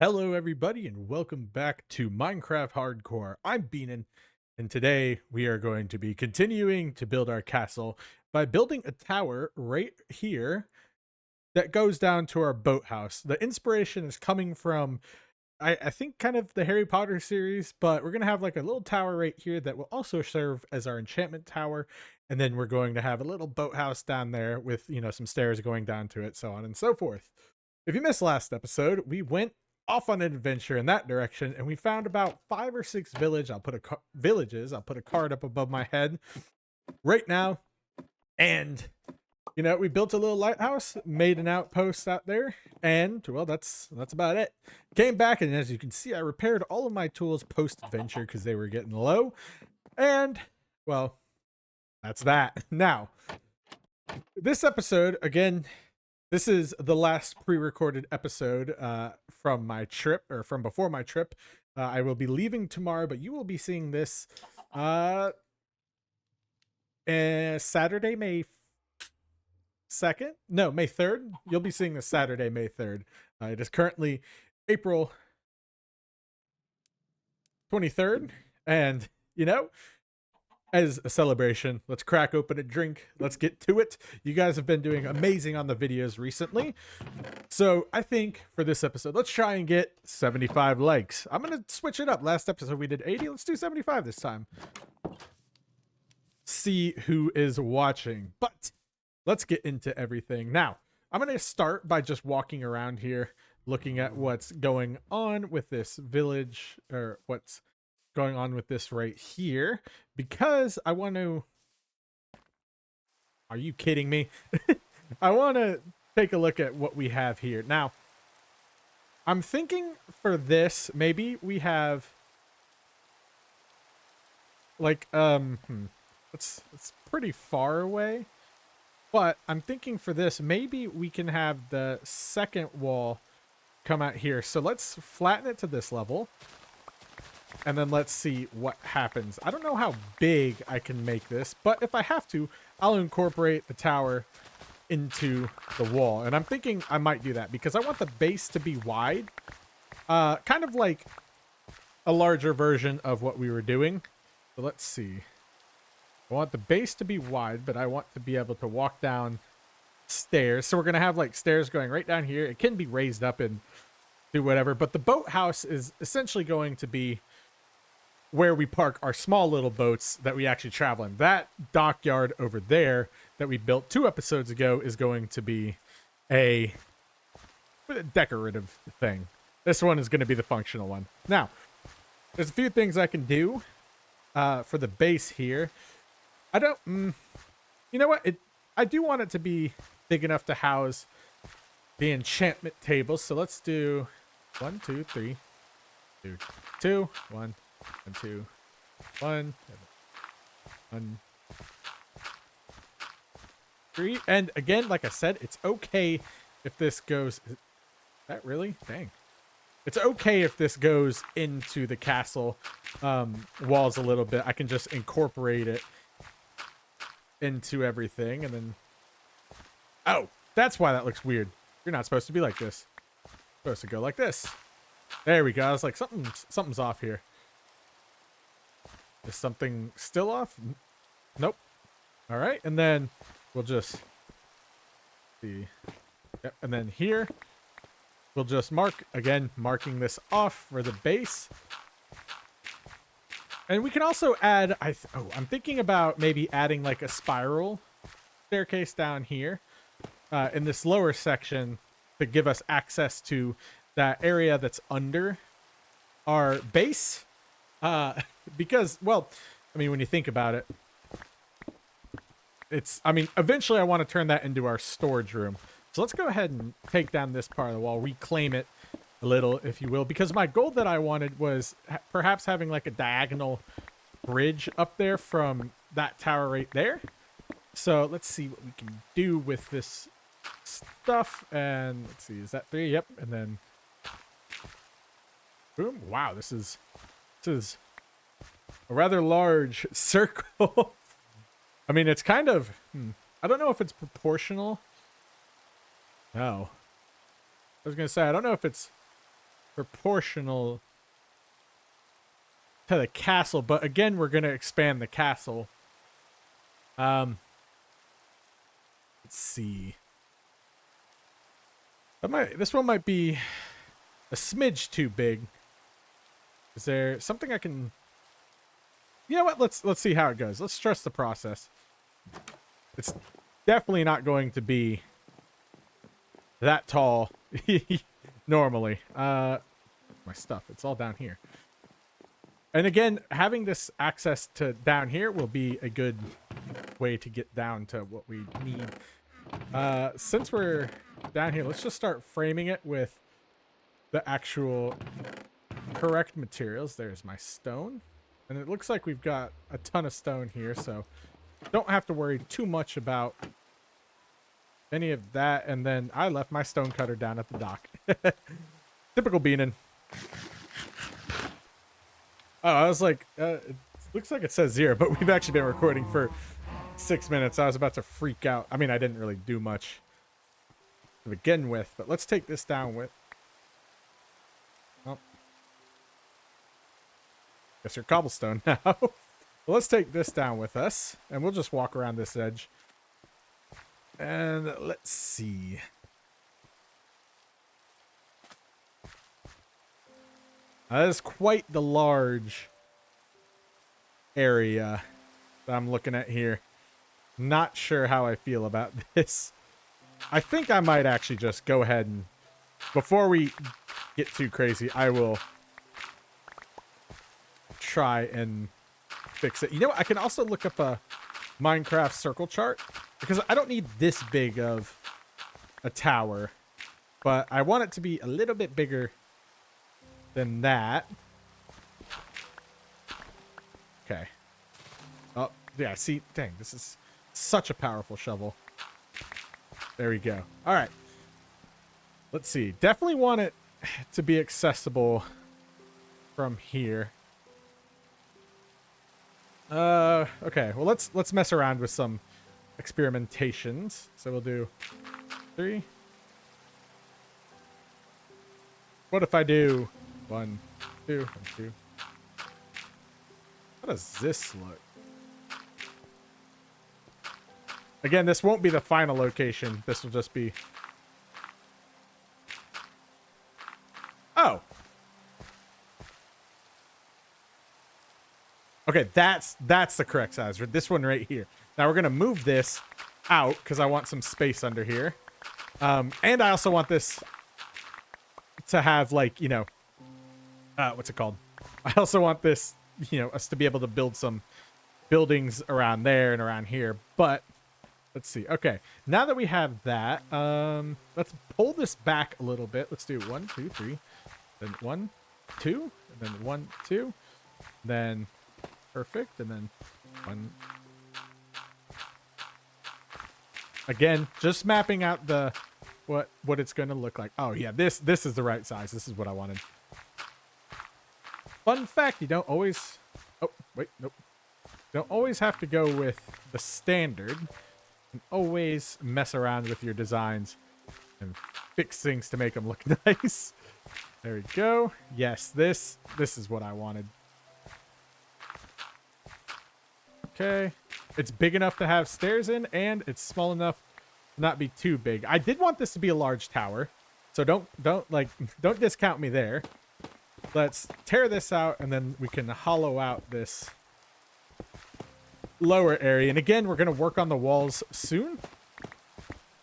Hello, everybody, and welcome back to Minecraft Hardcore. I'm Beanin, and today we are going to be continuing to build our castle by building a tower right here that goes down to our boathouse. The inspiration is coming from, I think, kind of the Harry Potter series, but we're going to have like a little tower right here that will also serve as our enchantment tower. And then we're going to have a little boathouse down there with, some stairs going down to it, so on and so forth. If you missed last episode, we went off on an adventure in that direction, and we found about 5 or 6 villages. I'll put a card up above my head right now, and we built a little lighthouse, made an outpost out there, and well, that's about it. Came back, and as you can see, I repaired all of my tools post adventure because they were getting low, and well, that's that. Now, this episode again. This is the last pre-recorded episode from my trip, or from before my trip. I will be leaving tomorrow, but you will be seeing this Saturday, May 2nd. No, May 3rd. You'll be seeing this Saturday, May 3rd. It is currently April 23rd, and as a celebration, let's crack open a drink. Let's get to it. You guys have been doing amazing on the videos recently. So I think for this episode, let's try and get 75 likes. I'm going to switch it up. Last episode we did 80. Let's do 75 this time. See who is watching. But let's get into everything. Now, I'm going to start by just walking around here, looking at what's going on with this village, or what's going on with this right here, because I want to. Are you kidding me? I want to take a look at what we have here. Now, I'm thinking for this, maybe we have like it's pretty far away, but I'm thinking for this, maybe we can have the second wall come out here. So let's flatten it to this level. And then let's see what happens. I don't know how big I can make this, but if I have to, I'll incorporate the tower into the wall. And I'm thinking I might do that because I want the base to be wide. Kind of like a larger version of what we were doing. So let's see. I want the base to be wide, but I want to be able to walk down stairs. So we're going to have like stairs going right down here. It can be raised up and do whatever, but the boathouse is essentially going to be where we park our small little boats that we actually travel in. That dockyard over there that we built 2 episodes ago is going to be a decorative thing. This one is going to be the functional one. Now, there's a few things I can do for the base here. I don't, you know what? I do want it to be big enough to house the enchantment table. So let's do 1, 2, 3, 2, 2, 1. 1, 2, 1, 1, 3. And again, like I said, it's okay if this goes. Is that really? Dang. It's okay if this goes into the castle walls a little bit. I can just incorporate it into everything, and then. Oh, that's why that looks weird. You're not supposed to be like this. You're supposed to go like this. There we go. I was like, something's off here. Is something still off? Nope. All right, and then we'll just see. Yep, and then here we'll just marking this off for the base. And we can also add. I'm thinking about maybe adding like a spiral staircase down here in this lower section to give us access to that area that's under our base. Because, well, I mean, when you think about it, eventually I want to turn that into our storage room. So let's go ahead and take down this part of the wall, reclaim it a little, if you will, because my goal that I wanted was perhaps having like a diagonal bridge up there from that tower right there. So let's see what we can do with this stuff. And let's see, is that 3? Yep. And then boom. Wow, this is a rather large circle. I mean, it's kind of I don't know if it's proportional. No. I was gonna say, I don't know if it's proportional to the castle, but again, we're going to expand the castle. Let's see. This one might be a smidge too big. Is there something I can... You know what? Let's see how it goes. Let's trust the process. It's definitely not going to be that tall normally. My stuff, it's all down here. And again, having this access to down here will be a good way to get down to what we need. Since we're down here, let's just start framing it with the actual correct materials. There's my stone. And it looks like we've got a ton of stone here, so don't have to worry too much about any of that. And then I left my stone cutter down at the dock. Typical Beanin. Oh, I was like, it looks like it says 0, but we've actually been recording for 6 minutes. I was about to freak out. I mean, I didn't really do much to begin with, but let's take this down with... Oh. Guess you're cobblestone now. Well, let's take this down with us, and we'll just walk around this edge. And let's see. That is quite the large area that I'm looking at here. Not sure how I feel about this. I think I might actually just go ahead and, before we get too crazy, I will try and fix it. You know what? I can also look up a Minecraft circle chart, because I don't need this big of a tower, but I want it to be a little bit bigger than that. Okay. Oh, yeah, see, dang, this is such a powerful shovel. There we go. All right. Let's see. Definitely want it to be accessible from here. Okay. Well, let's mess around with some experimentations. So we'll do 3. What if I do 1, 2, and 2? How does this look? Again, this won't be the final location. This will just be... Oh! Okay, that's the correct size. This one right here. Now we're going to move this out because I want some space under here. And I also want this to have, like, you know... what's it called? I also want this, you know, us to be able to build some buildings around there and around here. But... let's see. Okay, now that we have that, let's pull this back a little bit. Let's do 1, 2, 3, then 1, 2, and then 1, 2, then perfect, and then 1. Again, just mapping out the what it's going to look like. Oh yeah, this is the right size. This is what I wanted. Fun fact: you don't always. Oh wait, nope. Don't always have to go with the standard. And always mess around with your designs and fix things to make them look nice. There we go. Yes, this is what I wanted. Okay. It's big enough to have stairs in, and it's small enough to not be too big. I did want this to be a large tower, so don't discount me there. Let's tear this out, and then we can hollow out this lower area. And again, we're gonna work on the walls soon,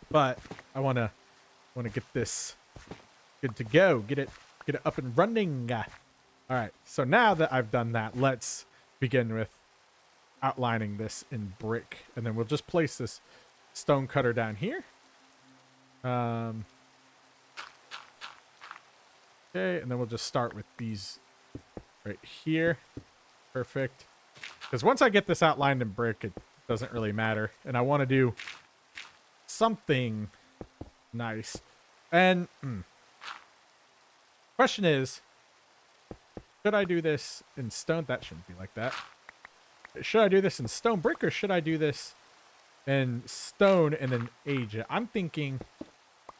but I wanna get this good to go, get it up and running. All right, so now that I've done that, let's begin with outlining this in brick, and then we'll just place this stone cutter down here. Okay, and then we'll just start with these right here. Perfect. Because once I get this outlined in brick, it doesn't really matter. And I want to do something nice. And question is, should I do this in stone? That shouldn't be like that. Should I do this in stone brick, or should I do this in stone and then age it? I'm thinking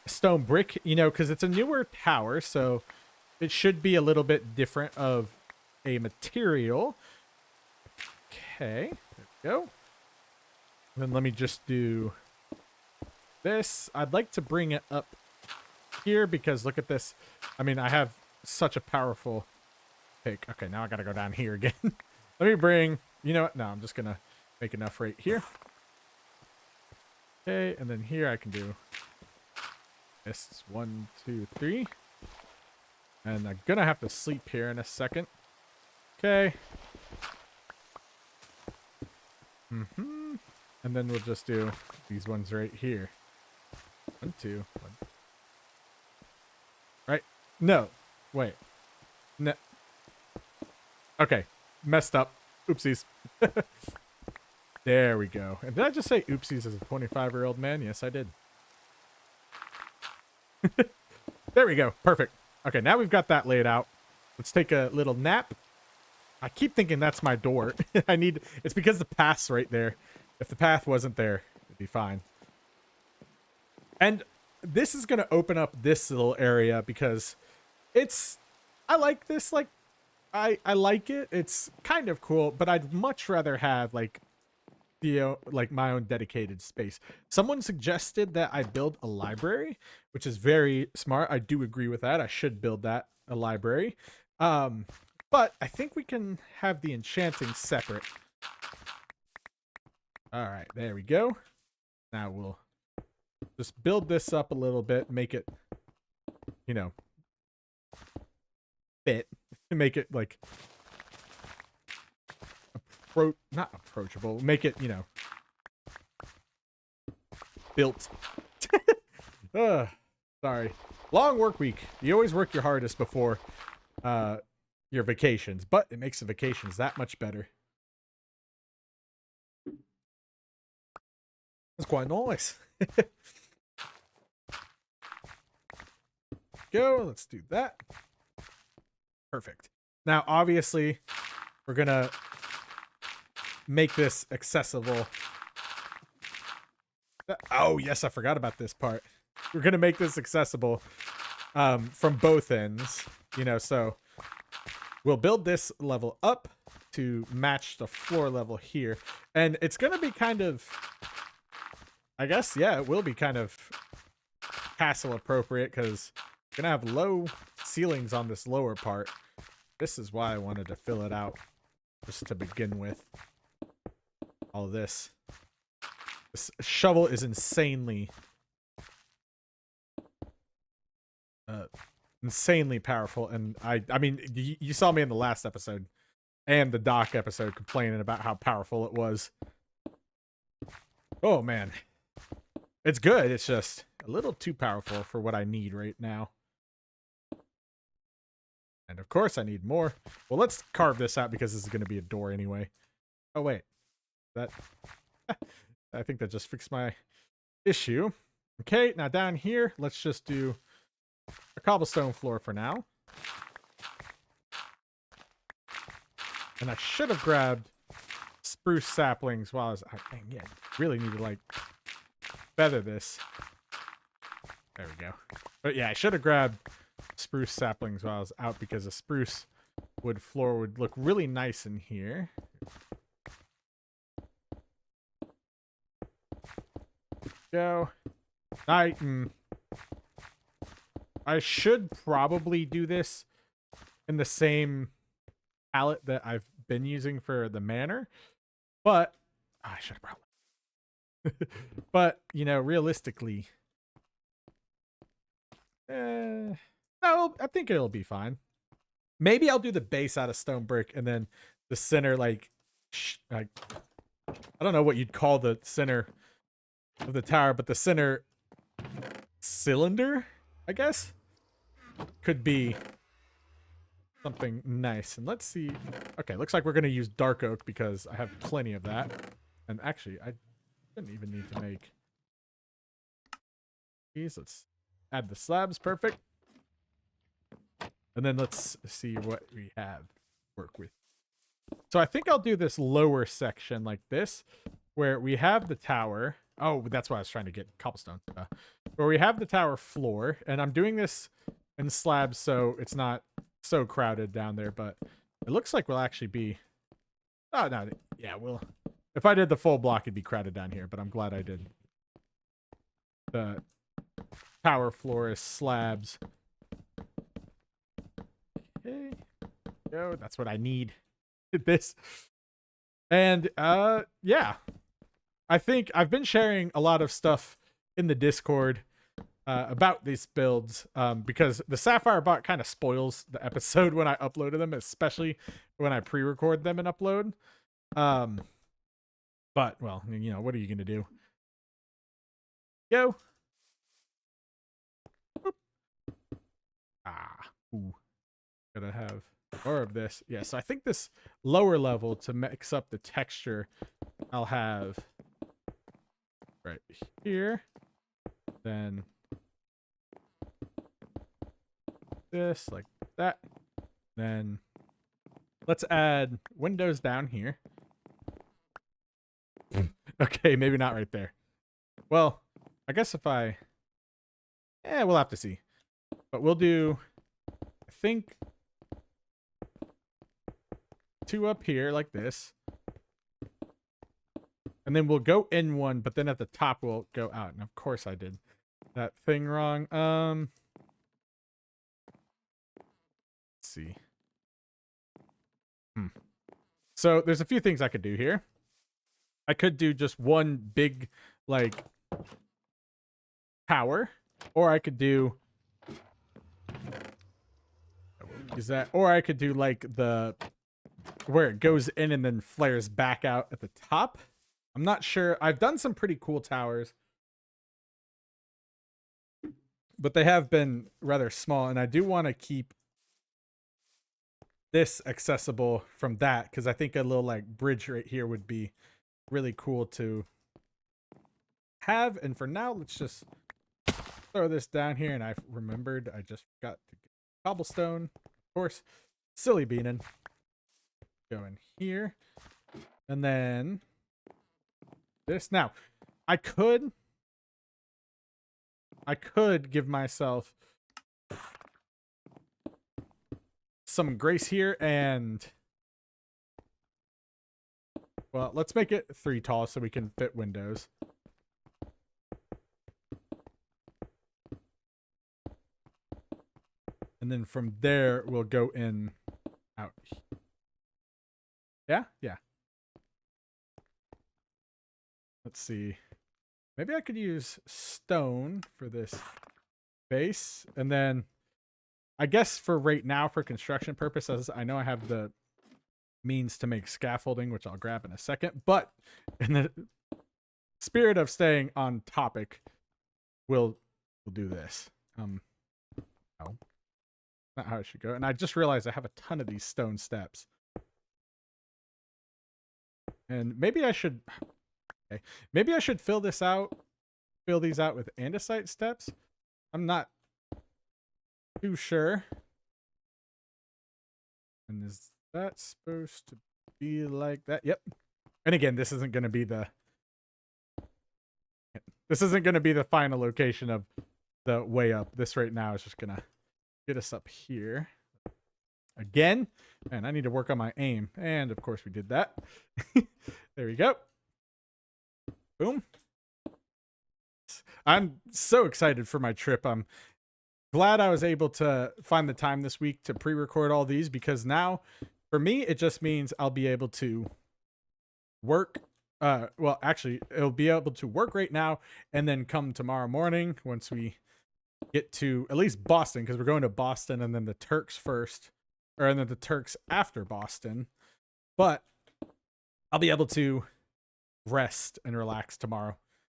stone brick, you know, because it's a newer tower. So it should be a little bit different of a material. Okay, there we go. And then let me just do this. I'd like to bring it up here because look at this. I mean, I have such a powerful pick. Okay, now I gotta go down here again. Let me bring, you know what? No, I'm just gonna make enough right here. Okay, and then here I can do this. 1, 2, 3. And I'm gonna have to sleep here in a second. Okay. And then we'll just do these ones right here. 1, 2, 1. Right? No. Wait. No. Okay. Messed up. Oopsies. There we go. And did I just say oopsies as a 25-year-old man? Yes, I did. There we go. Perfect. Okay, now we've got that laid out. Let's take a little nap. I keep thinking that's my door. It's because the path's right there. If the path wasn't there, it'd be fine. And this is going to open up this little area because I like this, like, I like it. It's kind of cool, but I'd much rather have, like, like my own dedicated space. Someone suggested that I build a library, which is very smart. I do agree with that. I should build that, a library. But I think we can have the enchanting separate. All right, there we go. Now we'll just build this up a little bit, make it, you know, fit, make it like not approachable, make it, you know, built. Sorry. Long work week. You always work your hardest before your vacations, but it makes the vacations that much better. That's quite nice. Go, let's do that. Perfect. Now, obviously, we're gonna make this accessible. Oh, yes, I forgot about this part. We're gonna make this accessible from both ends, you know, so we'll build this level up to match the floor level here. And it's gonna be kind of, I guess, yeah, it will be kind of castle appropriate because we're gonna have low ceilings on this lower part. This is why I wanted to fill it out just to begin with. All this. This shovel is insanely powerful, and I mean, you saw me in the last episode and the dock episode complaining about how powerful it was. Oh man, it's good. It's just a little too powerful for what I need right now. And of course I need more. Well, let's carve this out because this is going to be a door anyway. Oh wait, that I think that just fixed my issue. Okay, now down here, let's just do a cobblestone floor for now. And I should have grabbed spruce saplings while I was... dang, yeah, really need to, like, feather this. There we go. But yeah, I should have grabbed spruce saplings while I was out because a spruce wood floor would look really nice in here. Go. I should probably do this in the same palette that I've been using for the manor, but I should have probably. But you know, realistically, no, I think it'll be fine. Maybe I'll do the base out of stone brick and then the center, like I don't know what you'd call the center of the tower, but the center cylinder, I guess, could be something nice. And let's see. Okay, looks like we're going to use dark oak because I have plenty of that. And actually, I didn't even need to make these. Let's add the slabs. Perfect. And then let's see what we have to work with. So I think I'll do this lower section like this, where we have the tower. Oh, that's why I was trying to get cobblestone. Where we have the tower floor, and I'm doing this and slabs so it's not so crowded down there, but it looks like we'll actually be... Oh, no. Yeah, we'll... If I did the full block, it'd be crowded down here, but I'm glad I did the power floor is slabs. Okay. Go. That's what I need. This. And, yeah. I think I've been sharing a lot of stuff in the Discord about these builds because the Sapphire bot kind of spoils the episode when I uploaded them, especially when I pre-record them and upload. But, well, you know, what are you going to do? Go. Boop. Ooh. Gotta have more of this. Yeah, so I think this lower level to mix up the texture, I'll have right here. Then this, like that. Then let's add windows down here. Okay, maybe not right there. Well, I guess if I... we'll have to see. But we'll do, I think, 2 up here like this. And then we'll go in one, but then at the top we'll go out. And of course I did that thing wrong. Let's see. So there's a few things I could do here. I could do just one big, like, tower. Or I could do... Is that... Or I could do, like, the... where it goes in and then flares back out at the top. I'm not sure. I've done some pretty cool towers, but they have been rather small, and I do want to keep this accessible from that because I think a little like bridge right here would be really cool to have. And for now, let's just throw this down here. And I remembered I just forgot to get cobblestone, of course. Silly beanin'. Go in here, and then this. Now, I could give myself some grace here and, well, let's make it 3 tall so we can fit windows. And then from there, we'll go in out. Yeah? Yeah. Let's see. Maybe I could use stone for this base. And then I guess for right now, for construction purposes, I know I have the means to make scaffolding, which I'll grab in a second. But in the spirit of staying on topic, we'll do this. No. Not how it should go. And I just realized I have a ton of these stone steps. And maybe I should... Okay. Maybe I should fill these out with andesite steps. I'm not too sure. And is that supposed to be like that? Yep. And again, this isn't going to be the final location of the way up. This right now is just going to get us up here. Again. Man, I need to work on my aim. And of course we did that. There we go. Boom. I'm so excited for my trip. I'm glad I was able to find the time this week to pre-record all these, because now for me it just means I'll be able to work well, actually it'll be able to work right now and then come tomorrow morning once we get to at least Boston, because we're going to Boston and then the Turks first, and then the Turks after Boston. But I'll be able to rest and relax tomorrow,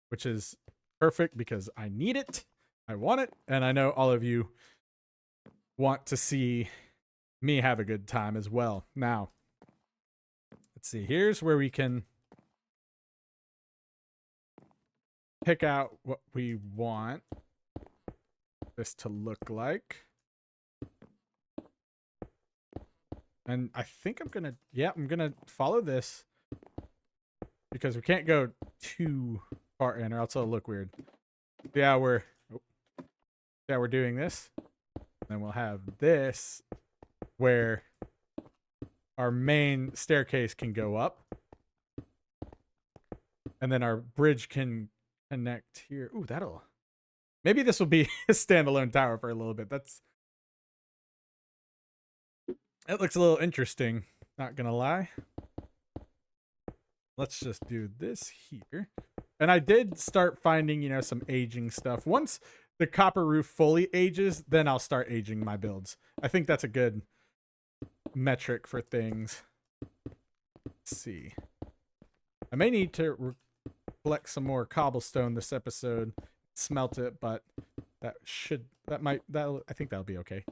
which is perfect because I need it, I want it, and I know all of you want to see me have a good time as well. Now, let's see, here's where we can pick out what we want this to look like. And I think I'm gonna follow this, because we can't go too far in or else it'll look weird. Yeah, we're doing this. Then we'll have this where our main staircase can go up. And then our bridge can connect here. Ooh, that'll... Maybe this will be a standalone tower for a little bit. It looks a little interesting, not gonna lie. Let's just do this here. And I did start finding, you know, some aging stuff. Once the copper roof fully ages, then I'll start aging my builds. I think that's a good metric for things. Let's see. I may need to collect some more cobblestone this episode, smelt it, but I think that'll be okay.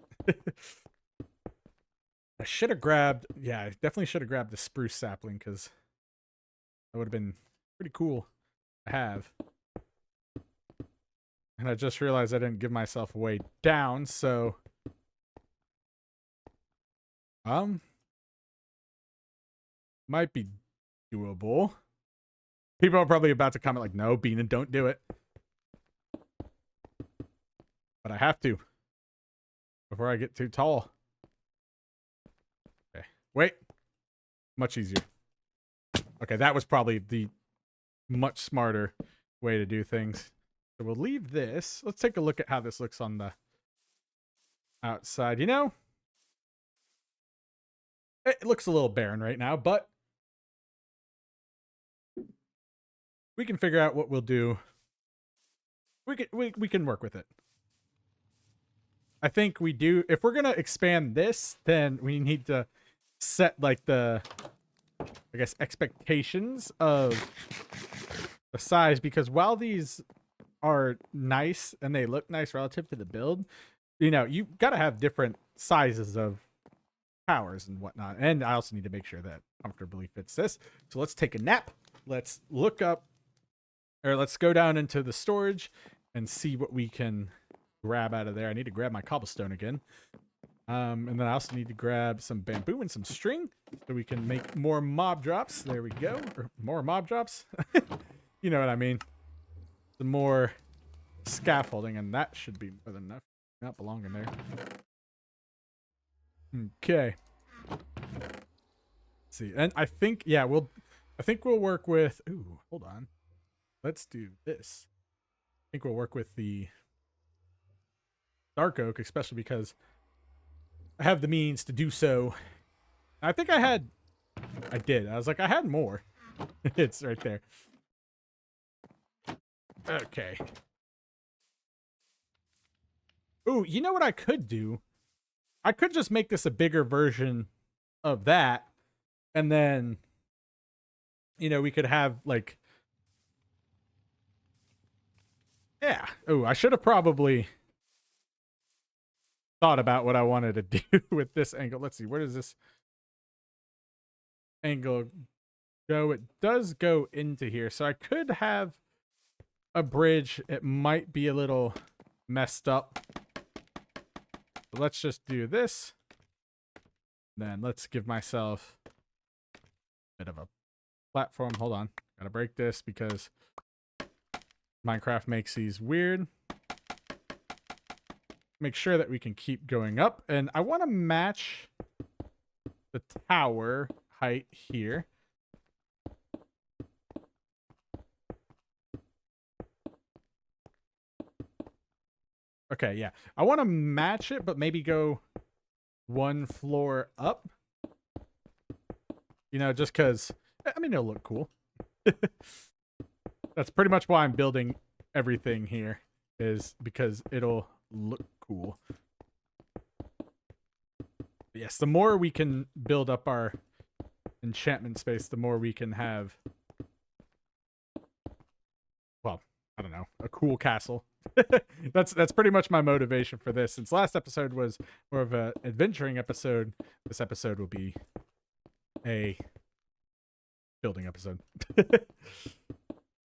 I should have grabbed, yeah, I definitely should have grabbed the spruce sapling, because that would have been pretty cool to have. And I just realized I didn't give myself a way down, so might be doable. People are probably about to comment like, no, Beanin, don't do it. But I have to before I get too tall. Okay, wait. Much easier. Okay, that was probably the much smarter way to do things. So we'll leave this. Let's take a look at how this looks on the outside. You know, it looks a little barren right now, but we can figure out what we'll do. We can work with it. I think we do. If we're gonna expand this, then we need to set like the, I guess, expectations of the size, because while these are nice and they look nice relative to the build, you know, you got to have different sizes of towers and whatnot. And I also need to make sure that comfortably fits this. So let's take a nap. Let's look up, or let's go down into the storage and see what we can grab out of there. I need to grab my cobblestone again. And then I also need to grab some bamboo and some string so we can make more mob drops. There we go. Or more mob drops. You know what I mean. Some more scaffolding, and that should be more than enough. Not belong in there. Okay. Let's see. And I think, yeah, I think we'll work with, ooh, hold on. Let's do this. I think we'll work with the dark oak, especially because I have the means to do so. I think I did. I was like, I had more. It's right there. Okay. Ooh, you know what I could do? I could just make this a bigger version of that. And then, you know, we could have like, yeah. Oh, I should have probably thought about what I wanted to do with this angle. Let's see. Where does this angle go? It does go into here. So I could have a bridge. It might be a little messed up. But let's just do this. Then let's give myself a bit of a platform. Hold on. Gotta break this because Minecraft makes these weird. Make sure that we can keep going up. And I want to match the tower height here. Okay, yeah. I want to match it, but maybe go one floor up. You know, just because, I mean, it'll look cool. That's pretty much why I'm building everything here, is because it'll look cool. Yes, the more we can build up our enchantment space, the more we can have, well, I don't know, a cool castle. That's pretty much my motivation for this. Since last episode was more of an adventuring episode, this episode will be a building episode.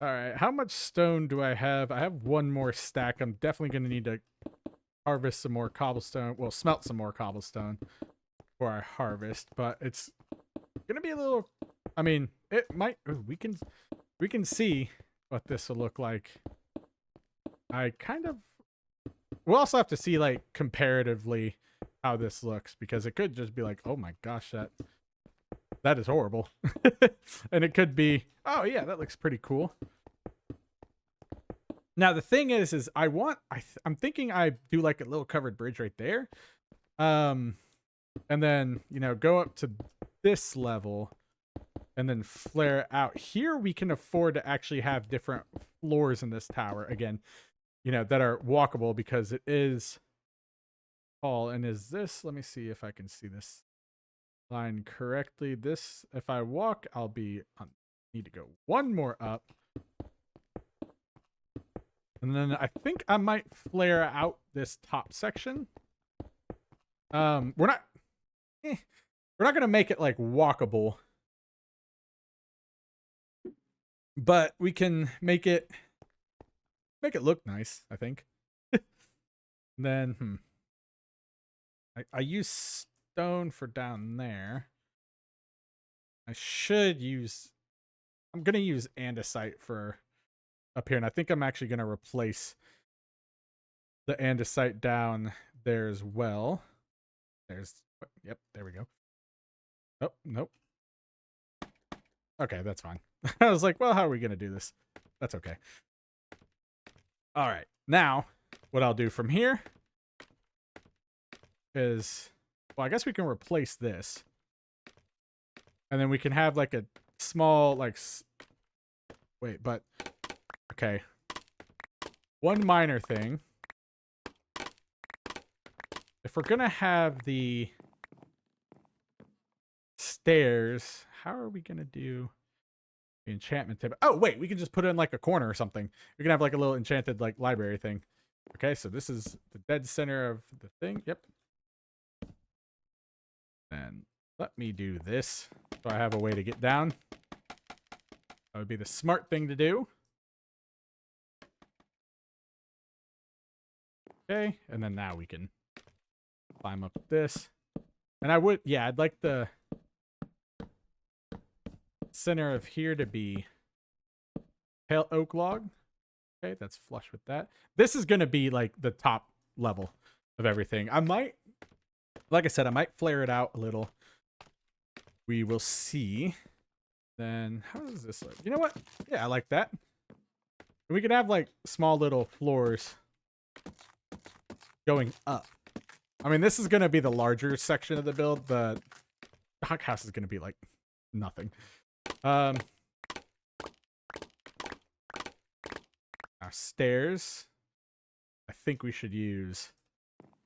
All right, how much stone do I have? I have one more stack. I'm definitely going to need to harvest some more cobblestone. Well, smelt some more cobblestone for our harvest, but it's going to be a little, I mean, it might, ooh, we can see what this will look like. I kind of we'll also have to see like comparatively how this looks, because it could just be like, oh my gosh, that is horrible. And it could be, oh yeah, that looks pretty cool. Now the thing is I'm thinking I do like a little covered bridge right there. And then, you know, go up to this level and then flare out. Here we can afford to actually have different floors in this tower again, you know, that are walkable, because it is tall. And is this, let me see if I can see this line correctly. This, if I walk, I'll be on, need to go one more up. And then I think I might flare out this top section. We're not gonna make it like walkable, but we can make it look nice, I think. Then I use stone for down there. I'm gonna use andesite for up here, and I think I'm actually gonna replace the andesite down there as well. Yep, there we go. Oh, nope. Okay, that's fine. I was like, well, how are we gonna do this? That's okay. All right, now what I'll do from here is, well, I guess we can replace this, and then we can have like a small, like, wait, but okay, one minor thing. If we're gonna have the stairs, how are we gonna do the enchantment table? Oh wait, we can just put it in like a corner or something. We can have like a little enchanted like library thing. Okay, so this is the dead center of the thing. Yep. And let me do this so I have a way to get down. That would be the smart thing to do. Okay, and then now we can climb up this. And I would, yeah, I'd like the center of here to be pale oak log. Okay, that's flush with that. This is going to be like the top level of everything. I might, like I said, I might flare it out a little. We will see. Then how does this look? You know what? Yeah, I like that. We can have like small little floors going up. I mean, this is going to be the larger section of the build. The hot house is going to be like nothing. Our stairs, I think we should use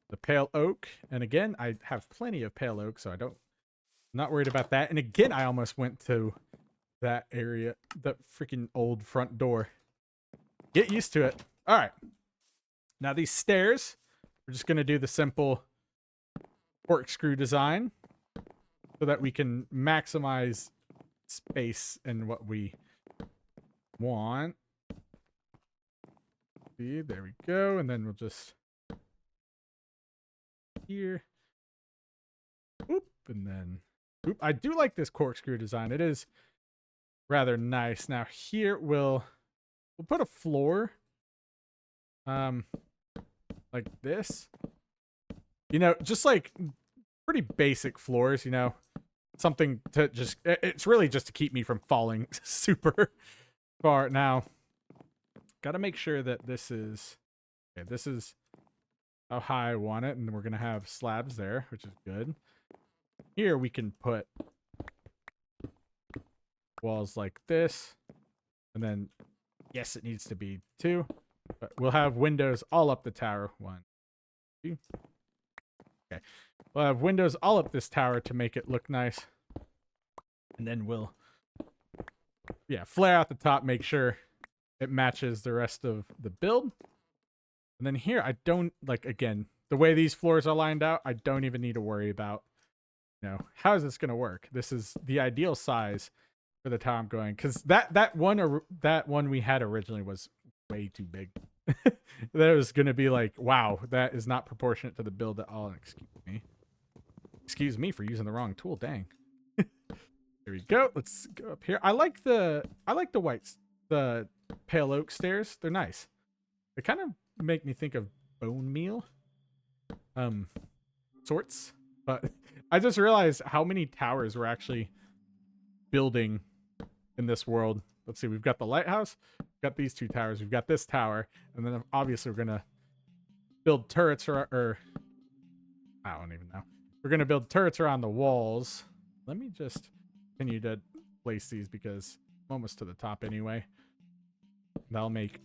the pale oak. And again, I have plenty of pale oak, so I'm not worried about that. And again, I almost went to that area, the freaking old front door. Get used to it. All right. Now these stairs, we're just going to do the simple corkscrew design so that we can maximize space and what we want. See, there we go. And then we'll just here. Oop, and then oop. I do like this corkscrew design. It is rather nice. Now here we'll put a floor like this. You know, just like pretty basic floors, you know. Something to just, it's really just to keep me from falling super far. Now, got to make sure that this is, okay, this is how high I want it. And we're going to have slabs there, which is good. Here we can put walls like this. And then, yes, it needs to be 2. But we'll have windows all up the tower. 1, 2. Okay. We'll have windows all up this tower to make it look nice. And then we'll, yeah, flare out the top, make sure it matches the rest of the build. And then here, I don't, like, again, the way these floors are lined out, I don't even need to worry about, you know, how is this going to work? This is the ideal size for the tower I'm going. Because that one we had originally was way too big. That was going to be like, wow, that is not proportionate to the build at all. Excuse me for using the wrong tool. Dang. Here we go. Let's go up here. I like the whites, the pale oak stairs. They're nice. They kind of make me think of bone meal sorts. But I just realized how many towers we're actually building in this world. Let's see, we've got the lighthouse, we've got these 2 towers, we've got this tower, and then obviously we're gonna build turrets or I don't even know. We're gonna build turrets around the walls. Let me just continue to place these because I'm almost to the top anyway. That'll make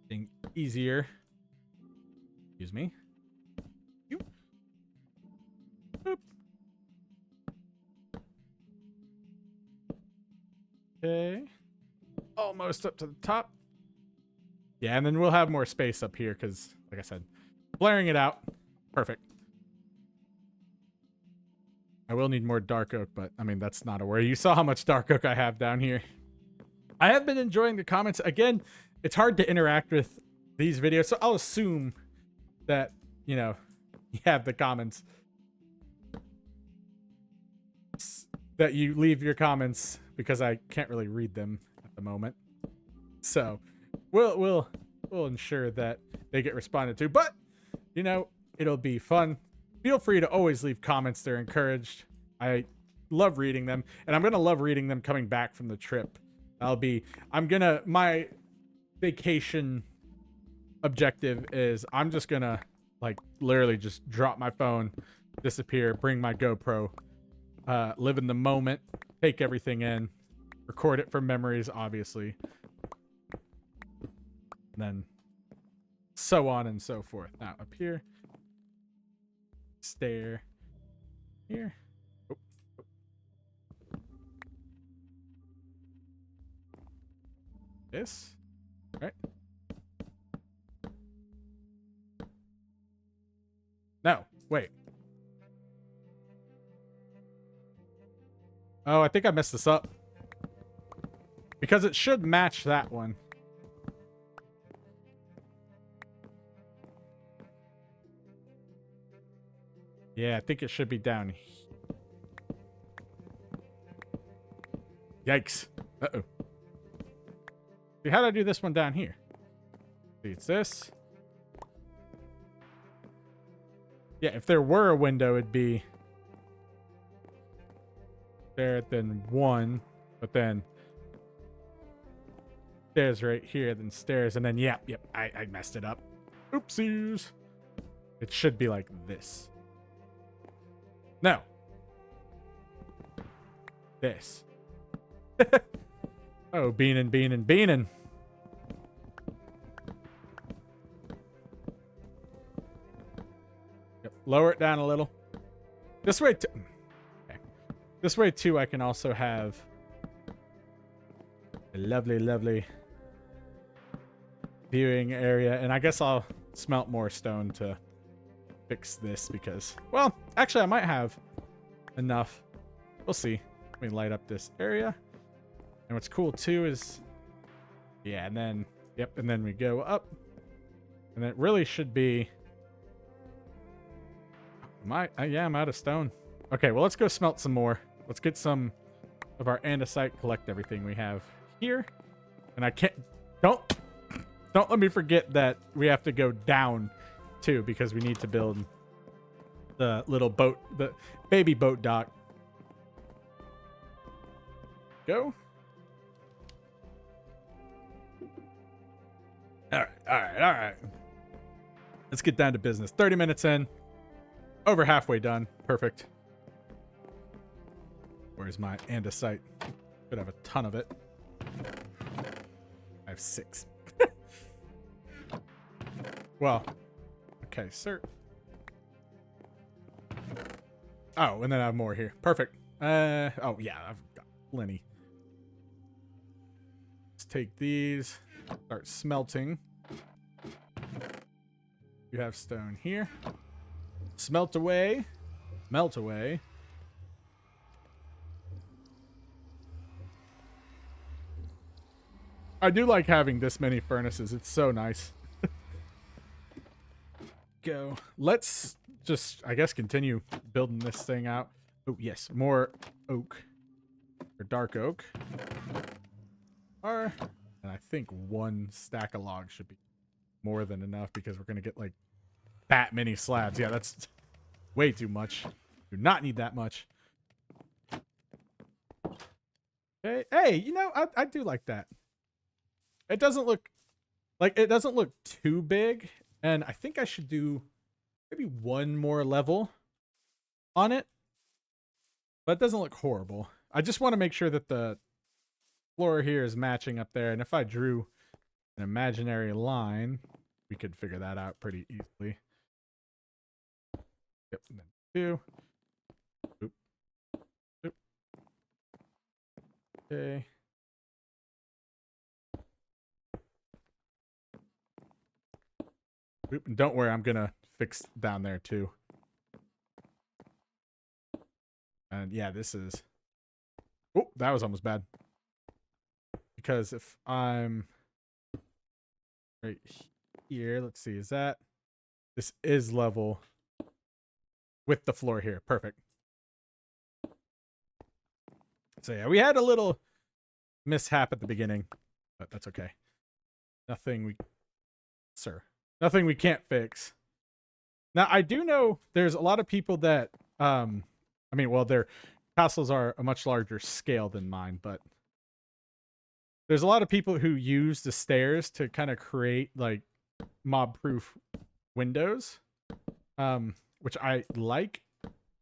things easier. Excuse me. Boop. Okay. Almost up to the top. Yeah, and then we'll have more space up here because, like I said, blaring it out. Perfect. I will need more dark oak, but I mean, that's not a worry. You saw how much dark oak I have down here. I have been enjoying the comments. Again, it's hard to interact with these videos, so I'll assume that, you know, you have the comments. That you leave your comments because I can't really read them at the moment. So we'll ensure that they get responded to. But, you know, it'll be fun. Feel free to always leave comments. They're encouraged. I love reading them, and I'm gonna love reading them coming back from the trip. My vacation objective is I'm just gonna like literally just drop my phone, disappear, bring my GoPro, live in the moment, take everything in, record it for memories, obviously, and then so on and so forth. Now up here, stair here. Oh. This, right? No, wait. Oh, I think I messed this up. Because it should match that one. Yeah, I think it should be down here. Yikes. Uh-oh. See, how do I do this one down here? See, it's this. Yeah, if there were a window, it'd be there, then 1, but then stairs right here, then stairs, and then yep, I messed it up. Oopsies. It should be like this. No. This. Oh, beanin'. Yep, lower it down a little. This way too. Okay. This way too, I can also have a lovely viewing area, and I guess I'll smelt more stone to fix this because, well, actually I might have enough. We'll see. Let me light up this area. And what's cool too is, yeah, and then, yep, and then we go up. And it really should be, yeah, I'm out of stone. Okay, well, let's go smelt some more. Let's get some of our andesite, collect everything we have here. And I can't, don't let me forget that we have to go down too, because we need to build the little boat, the baby boat dock. Go. All right. Let's get down to business. 30 minutes in. Over halfway done. Perfect. Where's my andesite? Could have a ton of it. I have 6. Well, okay, sir. Oh, and then I have more here. Perfect. Oh yeah, I've got plenty. Let's take these. Start smelting. You have stone here. Smelt away. Melt away. I do like having this many furnaces. It's so nice. Go. Let's just, I guess, continue building this thing out. Oh, yes. More oak. Or dark oak. And I think 1 stack of logs should be more than enough because we're going to get like that many slabs. Yeah, that's way too much. Do not need that much. Okay. Hey, you know, I do like that. It doesn't look too big, and I think I should do maybe one more level on it. But it doesn't look horrible. I just want to make sure that the floor here is matching up there, and if I drew an imaginary line, we could figure that out pretty easily. Yep, and then 2. Oop. Oop. Okay. Oop, and don't worry, I'm gonna fix down there too. And yeah, this is... Oh, that was almost bad. Because if I'm right here, let's see, is that... This is level with the floor here. Perfect. So yeah, we had a little mishap at the beginning, but that's okay. Nothing we can't fix. Now, I do know there's a lot of people that, I mean, well, their castles are a much larger scale than mine, but there's a lot of people who use the stairs to kind of create like mob-proof windows, which I like.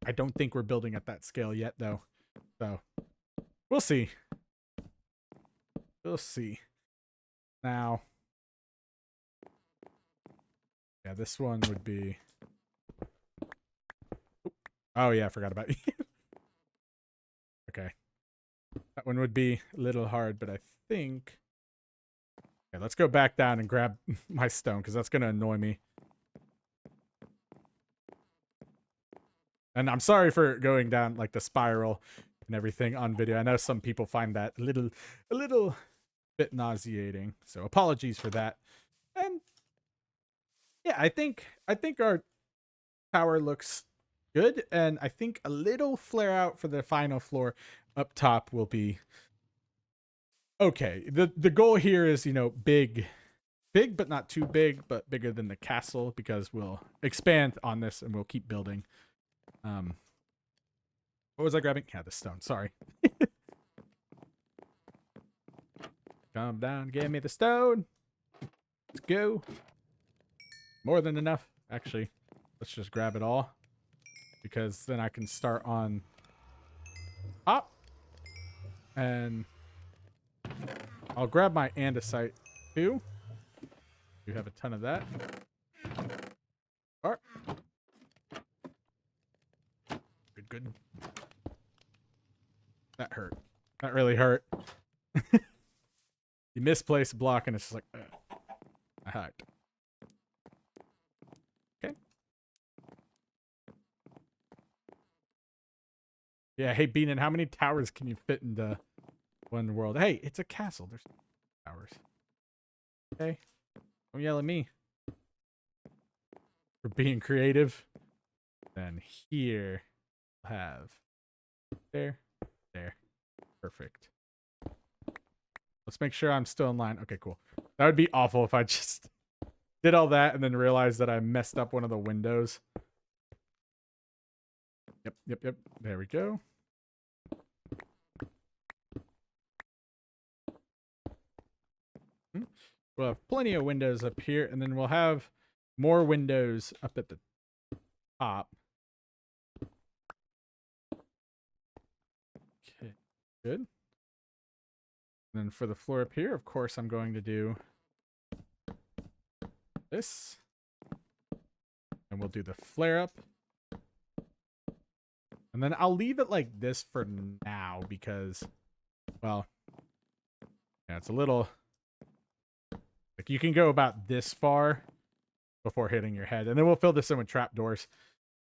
I don't think we're building at that scale yet, though. So we'll see. We'll see. Now, yeah, this one would be... Oh, yeah, I forgot about you. Okay. That one would be a little hard, but I think... Okay, let's go back down and grab my stone, because that's going to annoy me. And I'm sorry for going down, like, the spiral and everything on video. I know some people find that a little bit nauseating, so apologies for that. And yeah, I think our tower looks good, and I think a little flare out for the final floor up top will be okay. The goal here is, you know, big but not too big, but bigger than the castle, because we'll expand on this and we'll keep building. What was I grabbing? Yeah, the stone. Sorry. Calm down. Give me the stone. Let's go. More than enough. Actually, let's just grab it all, because then I can start on top. And I'll grab my andesite too. You have a ton of that. All right. Good. That hurt. That really hurt. You misplace a block and it's just like, I hacked. Okay. Yeah, hey, Beanin, how many towers can you fit into one world? Hey, it's a castle. There's towers. Okay. Don't yell at me for being creative. Then here, we'll have there. Perfect. Let's make sure I'm still in line. Okay, cool. That would be awful if I just did all that and then realized that I messed up one of the windows. Yep. There we go. We'll have plenty of windows up here, and then we'll have more windows up at the top. Okay, good. And then for the floor up here, of course, I'm going to do this. And we'll do the flare up. And then I'll leave it like this for now because, well, yeah, it's a little... Like, you can go about this far before hitting your head. And then we'll fill this in with trapdoors.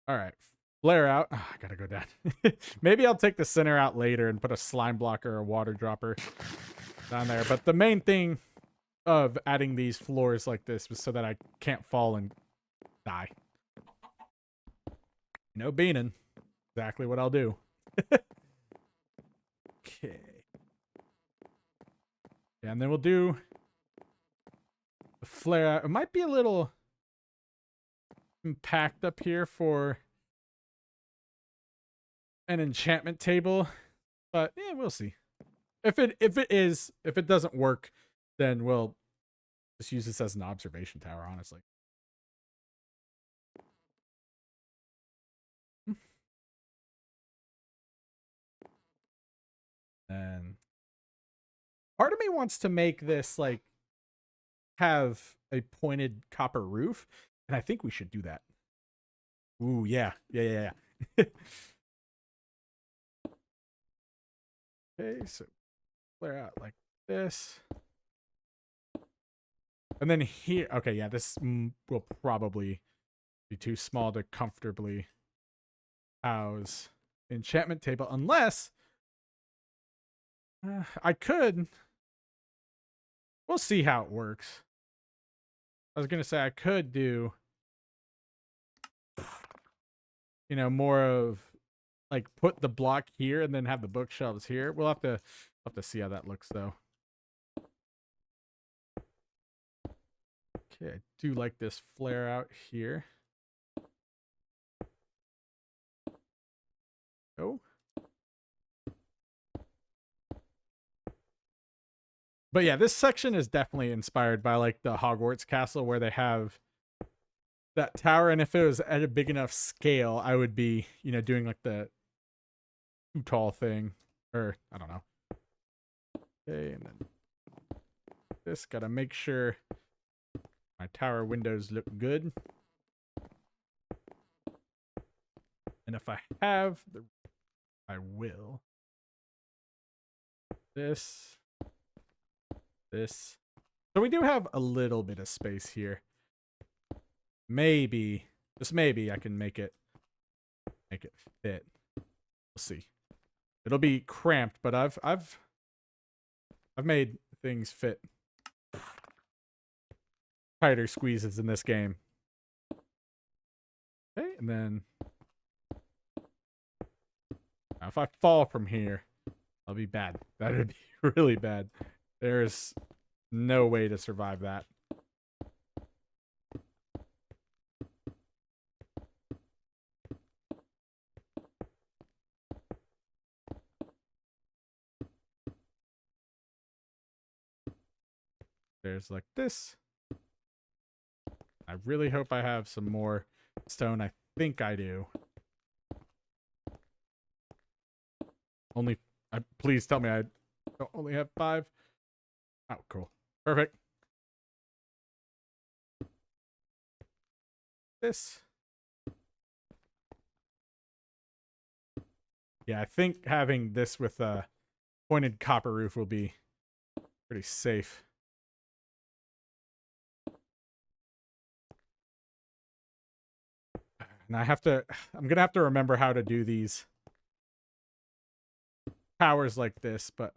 All right. Flare out. Oh, I gotta go down. Maybe I'll take the center out later and put a slime blocker or a water dropper down there. But the main thing of adding these floors like this was so that I can't fall and die. No beaning. Exactly what I'll do. Okay. Yeah, and then we'll do the flare out. It might be a little packed up here for an enchantment table, but yeah, we'll see. If it doesn't work, then we'll just use this as an observation tower, honestly. And part of me wants to make this like have a pointed copper roof, and I think we should do that. Ooh, yeah. Okay, so flare out like this. And then here, okay, yeah, this will probably be too small to comfortably house enchantment table, unless I could. We'll see how it works. I was gonna say I could do, more of like put the block here and then have the bookshelves here. We'll have to see how that looks though. Okay, I do like this flare out here. Oh. But yeah, this section is definitely inspired by like the Hogwarts castle where they have that tower, and if it was at a big enough scale, I would be, doing like the too tall thing, or I don't know. Okay, and then this, gotta make sure my tower windows look good. And if I have the, I will. This. So we do have a little bit of space here. Maybe, just maybe, I can make it fit. We'll see. It'll be cramped, but I've made things fit tighter squeezes in this game. Okay, and then now if I fall from here, I'll be bad. That'd be really bad. There's no way to survive that. There's like this. I really hope I have some more stone. I think I do. Please tell me I don't only have 5. Oh, cool. Perfect. This. Yeah, I think having this with a pointed copper roof will be pretty safe. And I'm gonna have to remember how to do these towers like this, but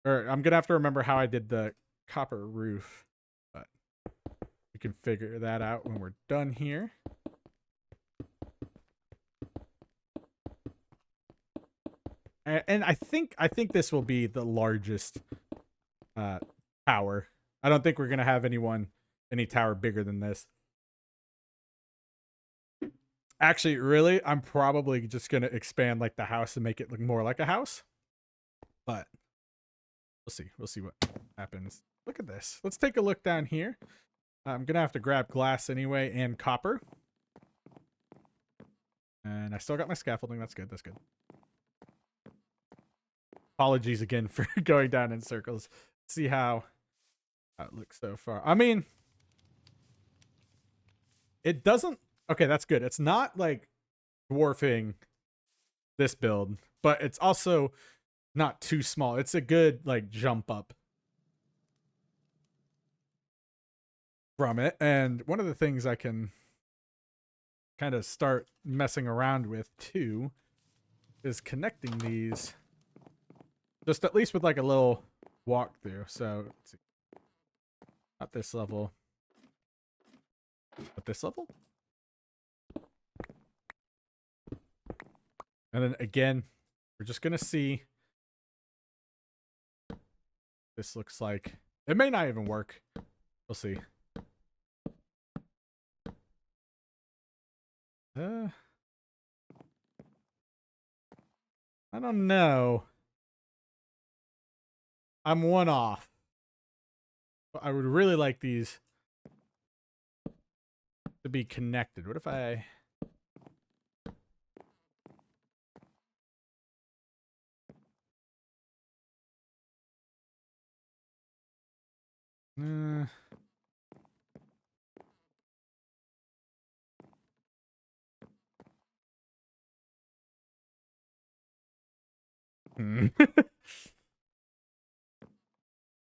or I'm gonna have to remember how I did the copper roof, but we can figure that out when we're done here. And I think this will be the largest tower. I don't think we're gonna have any tower bigger than this. Actually, really, I'm probably just gonna expand like the house and make it look more like a house. But we'll see what happens. Look at this. Let's take a look down here. I'm gonna have to grab glass anyway and copper. And I still got my scaffolding. That's good. Apologies again for going down in circles. Let's see how it looks so far. I mean, it doesn't. Okay, that's good. It's not like dwarfing this build, but it's also not too small. It's a good like jump up from it. And one of the things I can kind of start messing around with too is connecting these just at least with like a little walkthrough. So let's see. Not this level, but this level. And then again, we're just gonna see. This looks like It may not even work. We'll see. I don't know. I'm one off. But I would really like these to be connected. What if I...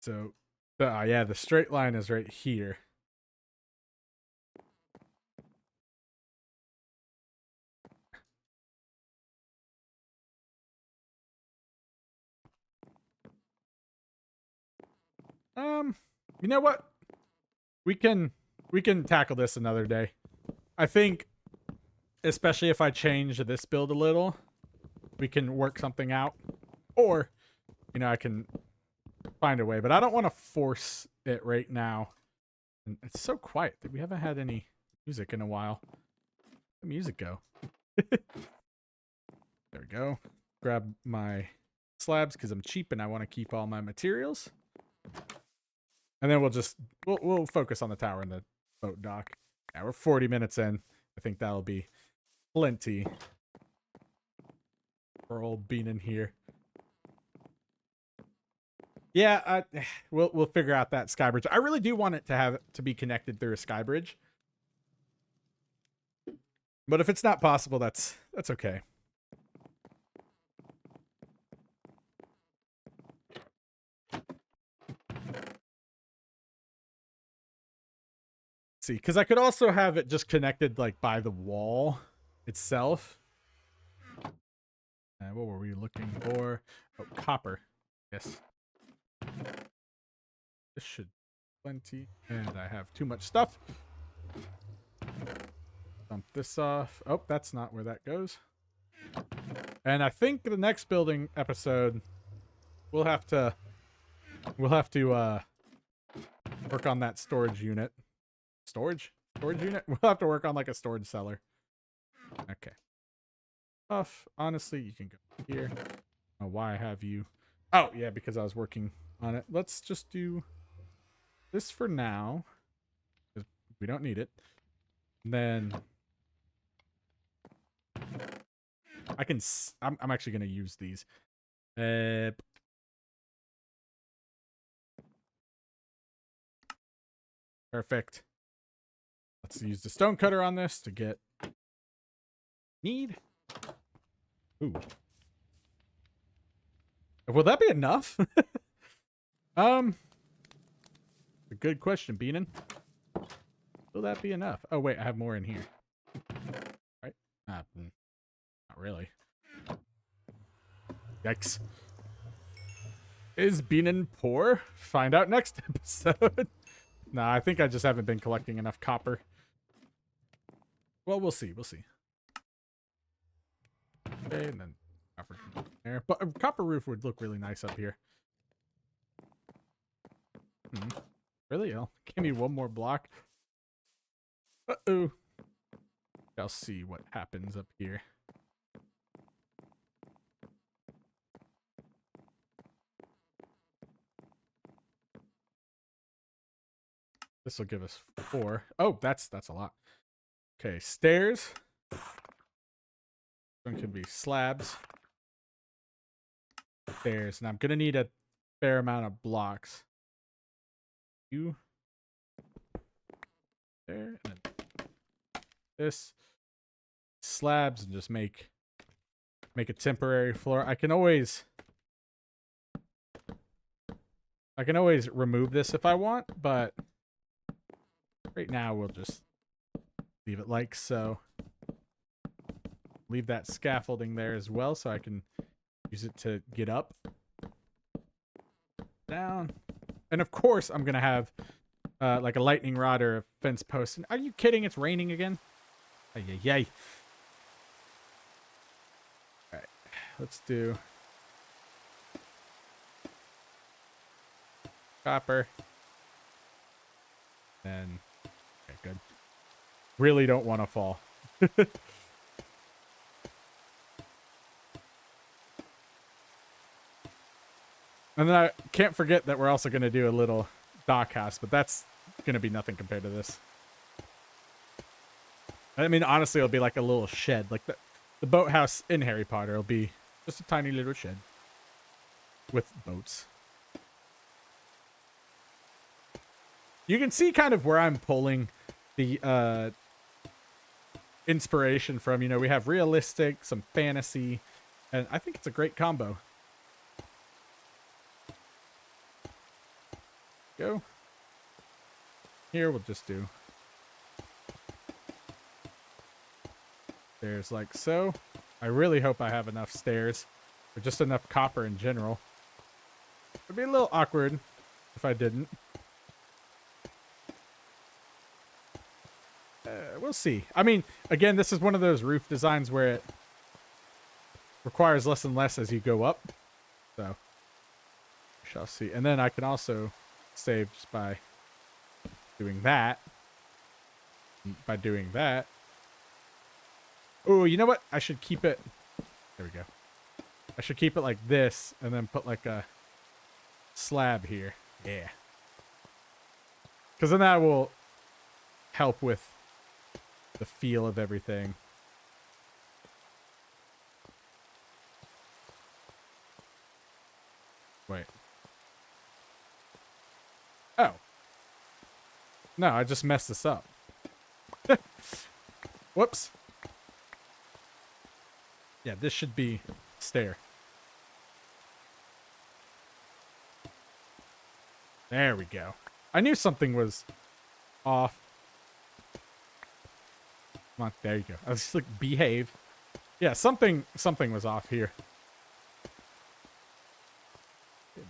So, yeah, the straight line is right here. You know what? We can tackle this another day. I think, especially if I change this build a little, we can work something out. Or, you know, I can find a way, but I don't want to force it right now. And it's so quiet that we haven't had any music in a while. Where'd the music go? There we go. Grab my slabs because I'm cheap and I want to keep all my materials. And then we'll focus on the tower and the boat dock. Yeah, we're 40 minutes in. I think that'll be plenty for old Bean in here. Yeah, we'll figure out that sky bridge. I really do want it to be connected through a sky bridge. But if it's not possible, that's okay. See, because I could also have it just connected like by the wall itself. What were we looking for? Oh, copper. Yes. This should be plenty. And I have too much stuff. Dump this off. Oh, that's not where that goes. And I think the next building episode we'll have to work on that storage unit. Storage unit? We'll have to work on like a storage cellar. Okay. Honestly, you can go here. Oh, why have you? Oh, yeah, because I was working on it. Let's just do this for now. We don't need it. And then I'm actually going to use these. Perfect. Let's use the stone cutter on this to get need. Ooh. Will that be enough? A good question, Beanin. Will that be enough? Oh wait, I have more in here. Right? Not really. Yikes. Is Beanin poor? Find out next episode. Nah, I think I just haven't been collecting enough copper. Well, we'll see. We'll see. Okay, and then copper there. But a copper roof would look really nice up here. Really? Oh, give me one more block. Uh-oh. I'll see what happens up here. This will give us 4. Oh, that's a lot. Okay, stairs. One could be slabs. Stairs. And I'm going to need a fair amount of blocks. You. There. And then this. Slabs and just make a temporary floor. I can always remove this if I want, but right now we'll just leave it like so. Leave that scaffolding there as well so I can use it to get up. Down. And of course I'm going to have like a lightning rod or a fence post. Are you kidding? It's raining again? Yay. All right. Let's do copper. Then, okay, good. Really don't want to fall. And then I can't forget that we're also going to do a little dock house, but that's going to be nothing compared to this. I mean, honestly, it'll be like a little shed. Like the boathouse in Harry Potter will be just a tiny little shed with boats. You can see kind of where I'm pulling the inspiration from. You know, we have realistic, some fantasy, and I think it's a great combo. Go. Here we'll just do stairs like so. I really hope I have enough stairs, or just enough copper in general. It'd be a little awkward if I didn't. We'll see. I mean, again, this is one of those roof designs where it requires less and less as you go up. So, we shall see. And then I can also save just by doing that. By doing that. Oh, you know what? I should keep it. There we go. I should keep it like this and then put like a slab here. Yeah. Because then that will help with the feel of everything. Wait. Oh. No, I just messed this up. Whoops. Yeah, this should be stair. There we go. I knew something was off. Come on, there you go. I was just like, behave. Yeah, something was off here. If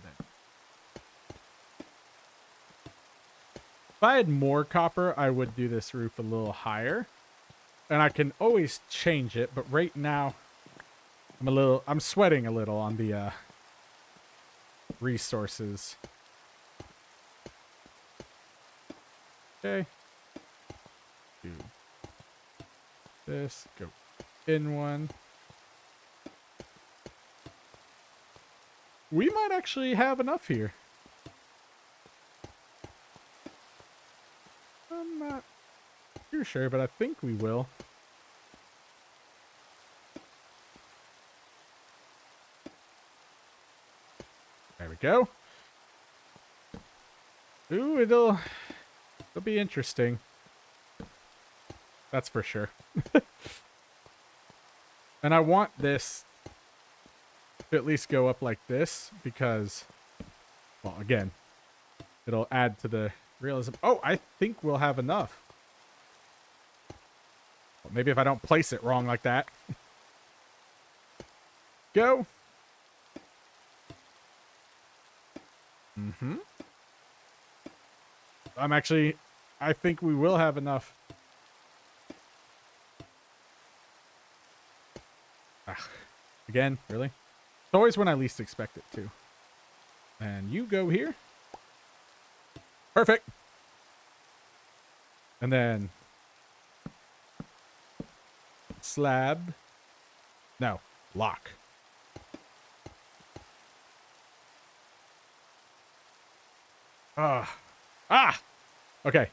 I had more copper, I would do this roof a little higher. And I can always change it, but right now I'm sweating a little on the resources. Okay. Do this, go in one. We might actually have enough here. I'm not too sure, but I think we will. There we go. Ooh, it'll be interesting. That's for sure. And I want this to at least go up like this because, well, again, it'll add to the realism. Oh, I think we'll have enough. Well, maybe if I don't place it wrong like that. Go. Mm-hmm. I think we will have enough. Again, really? It's always when I least expect it to. And you go here. Perfect. And then slab. No, lock. Okay.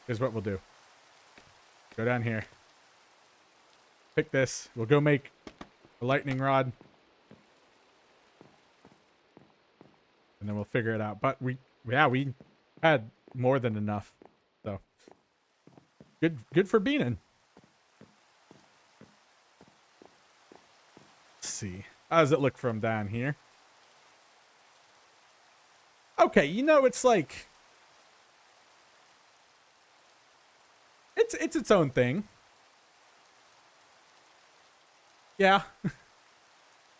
Here's what we'll do. Go down here. Pick this. We'll go make a lightning rod. And then we'll figure it out. But we had more than enough. So good for Beanin. Let's see. How does it look from down here? Okay, you know, it's like it's its own thing. Yeah.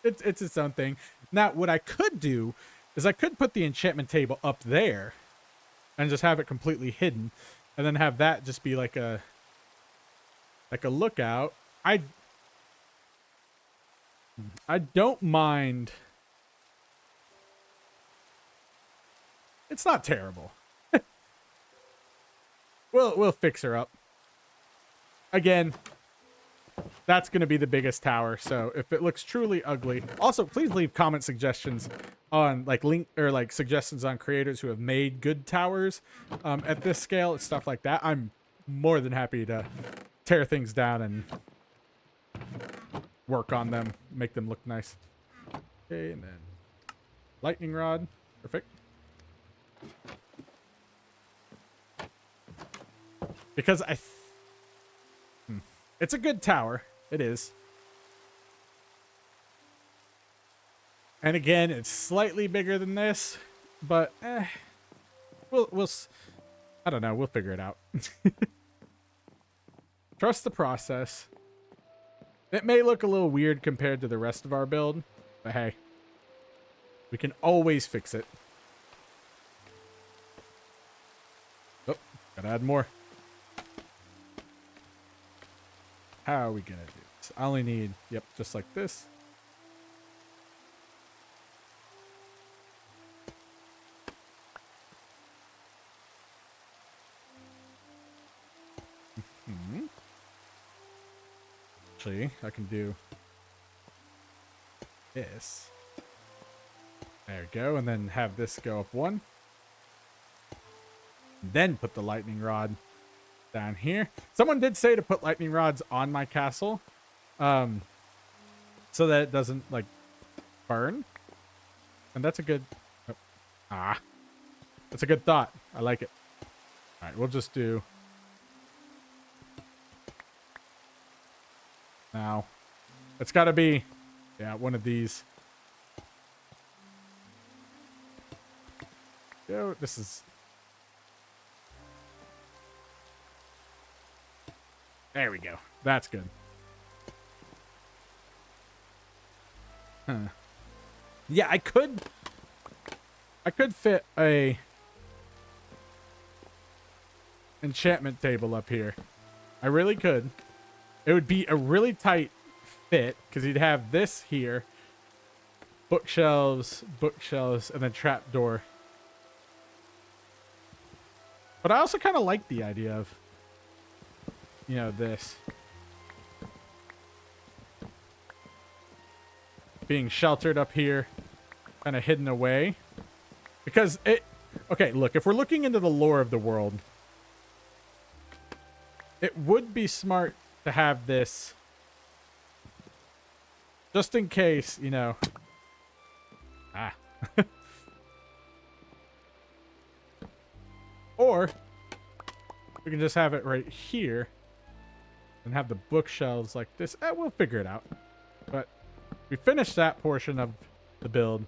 it's its own thing. Now, what I could do is I could put the enchantment table up there and just have it completely hidden and then have that just be like a lookout. I don't mind It's not terrible. We'll fix her up. Again, that's going to be the biggest tower. So if it looks truly ugly, also please leave comment suggestions on like link or like suggestions on creators who have made good towers at this scale and stuff like that. I'm more than happy to tear things down and work on them, make them look nice. Okay, and then lightning rod. Perfect. Because it's a good tower. It is. And again, it's slightly bigger than this, but we'll I don't know, we'll figure it out. Trust the process. It may look a little weird compared to the rest of our build, but hey, we can always fix it. Oh, gotta add more. How are we gonna do this? I only need, yep, just like this. Actually, I can do this. There we go, and then have this go up one. Then put the lightning rod down here. Someone did say to put lightning rods on my castle, so that it doesn't like burn. And that's a good, that's a good thought. I like it. All right, we'll just do. Now, it's got to be, yeah, one of these. Yo, this is. There we go. That's good. Huh. Yeah, I could fit a enchantment table up here. I really could. It would be a really tight fit because you'd have this here, bookshelves, and then trapdoor. But I also kind of like the idea of, you know, this being sheltered up here, kind of hidden away. Because it, okay, look, if we're looking into the lore of the world, it would be smart to have this just in case, you know. Or we can just have it right here and have the bookshelves like this. We'll figure it out. But we finished that portion of the build.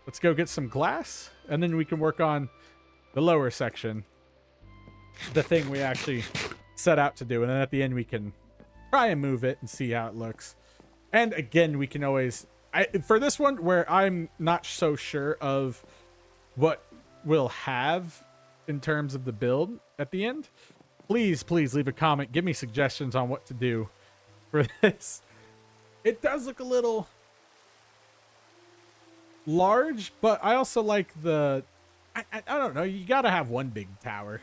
Let's go get some glass, and then we can work on the lower section, the thing we actually set out to do, and then at the end we can try and move it and see how it looks. And again, we can always, for this one where I'm not so sure of what we'll have in terms of the build at the end, please leave a comment, give me suggestions on what to do for this. It does look a little large, but I also like the I don't know, you gotta have one big tower.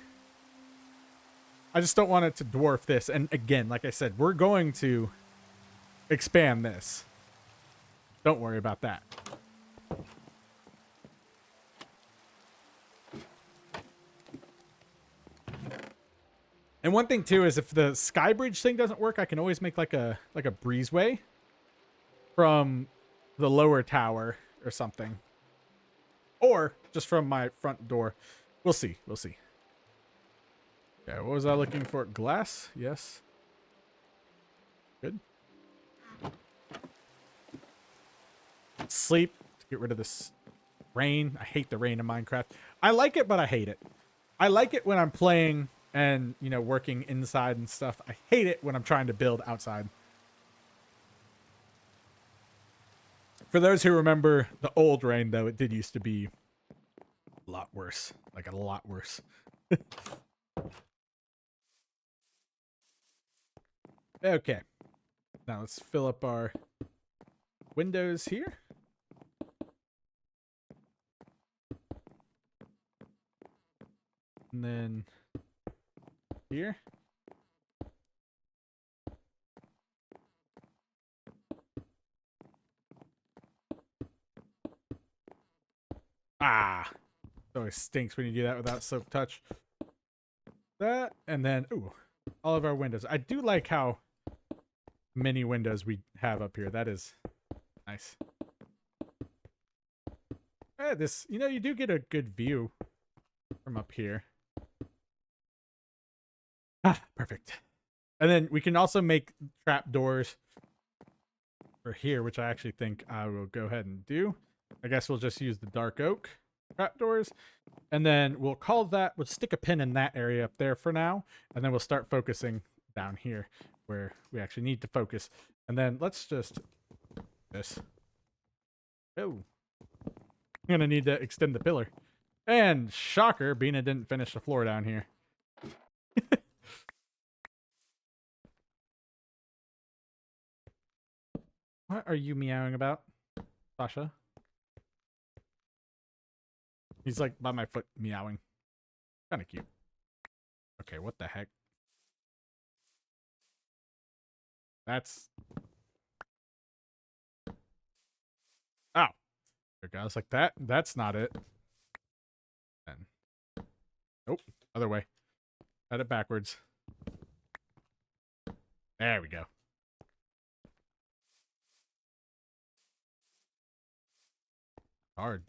I just don't want it to dwarf this. And again, like I said, we're going to expand this. Don't worry about that. And one thing too is if the sky bridge thing doesn't work, I can always make like a breezeway from the lower tower or something. Or just from my front door. We'll see. We'll see. Okay, what was I looking for? Glass? Yes. Good. Sleep to get rid of this rain. I hate the rain in Minecraft. I like it, but I hate it. I like it when I'm playing and, you know, working inside and stuff. I hate it when I'm trying to build outside. For those who remember the old rain, though, it did used to be a lot worse. Like a lot worse. Okay. Now let's fill up our windows here. And then here. Ah, it always stinks when you do that without silk touch. That, and then, ooh, all of our windows. I do like how many windows we have up here. That is nice. This, you do get a good view from up here. Ah, perfect. And then we can also make trap doors for here, which I actually think I will go ahead and do. I guess we'll just use the dark oak trapdoors. And then we'll stick a pin in that area up there for now. And then we'll start focusing down here where we actually need to focus. And then let's just this. Oh. I'm going to need to extend the pillar. And shocker, Bina didn't finish the floor down here. What are you meowing about, Sasha? He's like by my foot meowing. Kind of cute. Okay, what the heck? That's... Oh. There goes like that. That's not it. Then. Nope. Other way. Set it backwards. There we go. Hard.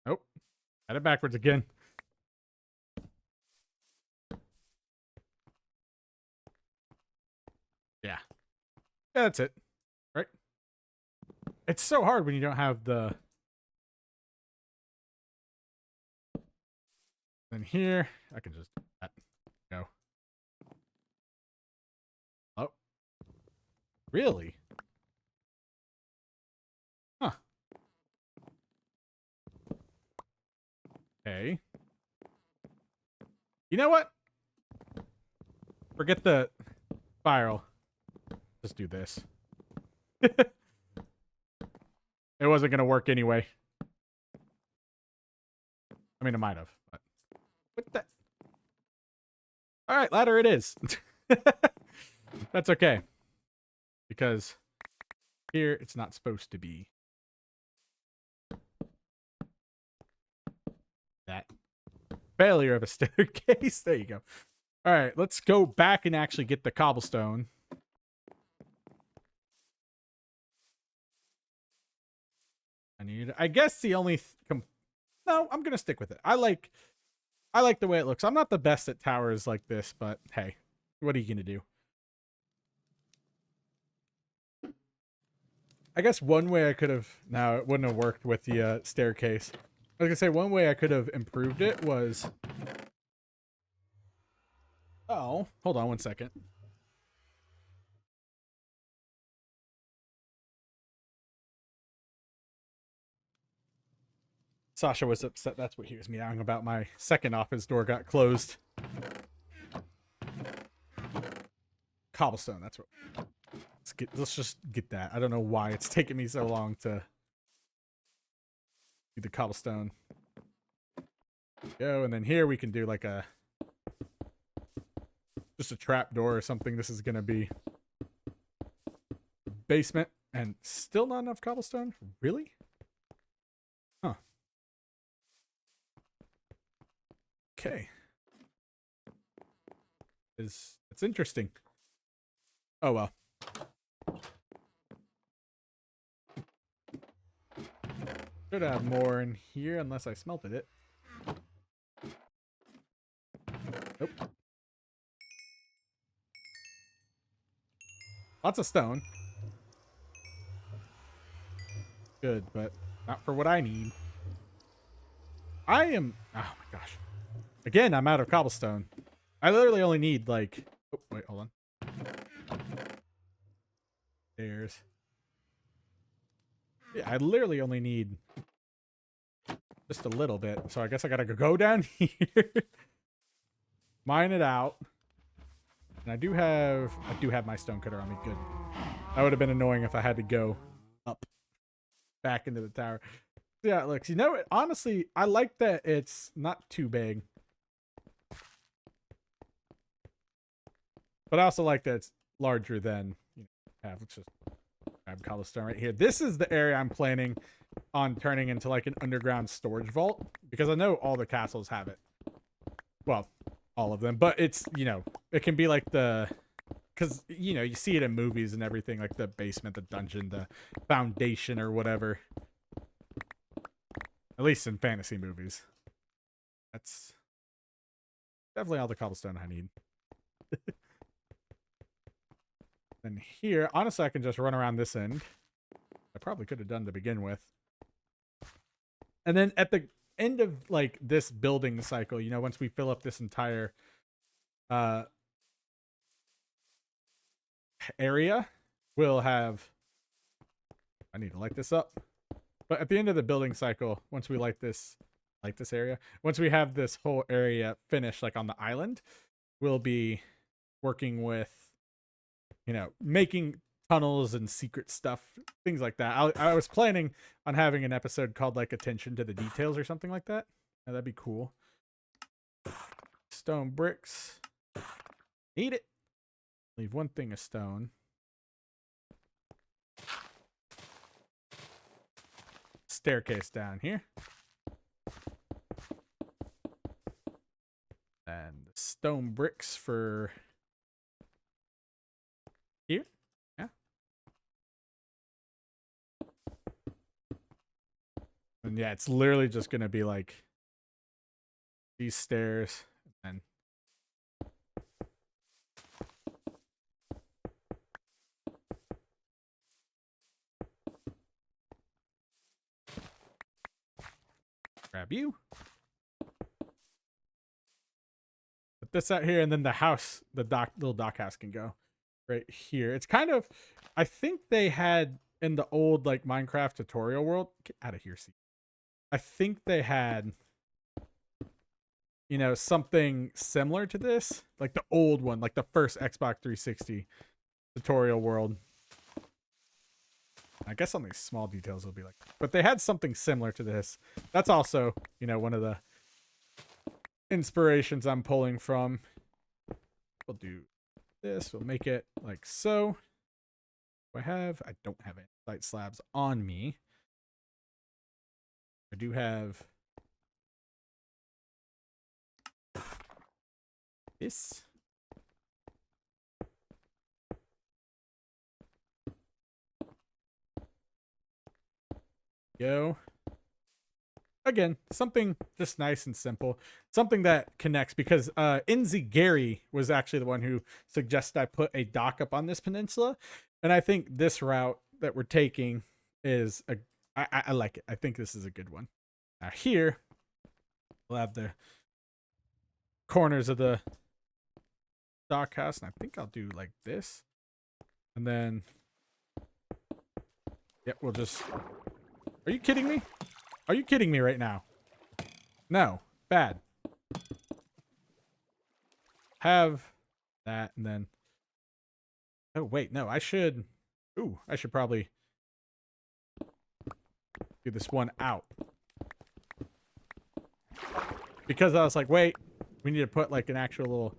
Nope. Set it backwards again. Yeah. Yeah, that's it. Right? It's so hard when you don't have the... Then here, I can just go. Oh. Really? Huh. Okay. You know what? Forget the spiral. Just do this. It wasn't going to work anyway. I mean, it might have. But... What the... Alright, ladder it is. That's okay. Because here, it's not supposed to be. That. Failure of a staircase. There you go. Alright, let's go back and actually get the cobblestone. I guess the only... No, I'm going to stick with it. I like the way it looks. I'm not the best at towers like this, but hey, what are you going to do? I guess one way I could have... No, it wouldn't have worked with the staircase. I was going to say, one way I could have improved it was... Oh, hold on one second. Sasha was upset. That's what he was meowing about. My second office door got closed. Cobblestone, that's what... Let's just get that. I don't know why it's taking me so long to do the cobblestone. Go, and then here we can do like just a trap door or something. This is gonna be basement, and still not enough cobblestone? Really? Huh. Okay. It's interesting. Oh well. Should have more in here unless I smelted it. Nope. Lots of stone. Good, but not for what I need. I am... Oh my gosh. Again, I'm out of cobblestone. I literally only need like... Oh, wait, hold on. There's... Yeah, I literally only need just a little bit. So I guess I gotta go down here. Mine it out. And I do have my stone cutter on me. Good. That would have been annoying if I had to go up. back into the tower. Yeah, it looks. You know, honestly, I like that it's not too big, but I also like that it's larger than have. Let's just grab cobblestone right here. This is the area I'm planning on turning into like an underground storage vault because I know all the castles have it. Well, all of them, but it's it can be like because you see it in movies and everything, like the basement, the dungeon, the foundation, or whatever. At least in fantasy movies. That's definitely all the cobblestone I need. And here, honestly, I can just run around this end. I probably could have done to begin with. And then at the end of like this building cycle, once we fill up this entire area, we'll have. I need to light this up. But at the end of the building cycle, once we light this area, once we have this whole area finished, like on the island, we'll be working with, making tunnels and secret stuff, things like that. I was planning on having an episode called like Attention to the Details or something like that. Now, that'd be cool. Stone bricks. Need it. Leave one thing of stone. Staircase down here. And stone bricks for here. Yeah. And yeah, it's literally just going to be like these stairs and grab you. Put this out here, and then the house, the little dock house can go right here. It's kind of, I think they had in the old like Minecraft tutorial world. Get out of here, see. I think they had, something similar to this, like the old one, like the first Xbox 360 tutorial world. I guess on these small details will be like, but they had something similar to this. That's also, one of the inspirations I'm pulling from. We'll do this. We'll make it like so. I don't have any light slabs on me. I do have this. Go. Again, something just nice and simple. Something that connects, because Inzi Gary was actually the one who suggested I put a dock up on this peninsula. And I think this route that we're taking is I like it. I think this is a good one. Now here, we'll have the corners of the dock house. And I think I'll do like this. And then, yeah, we'll just... Are you kidding me? Are you kidding me right now? No. Bad. Have that, and then... Oh, wait. No, I should... Ooh, I should probably do this one out. Because I was like, wait, we need to put like an actual little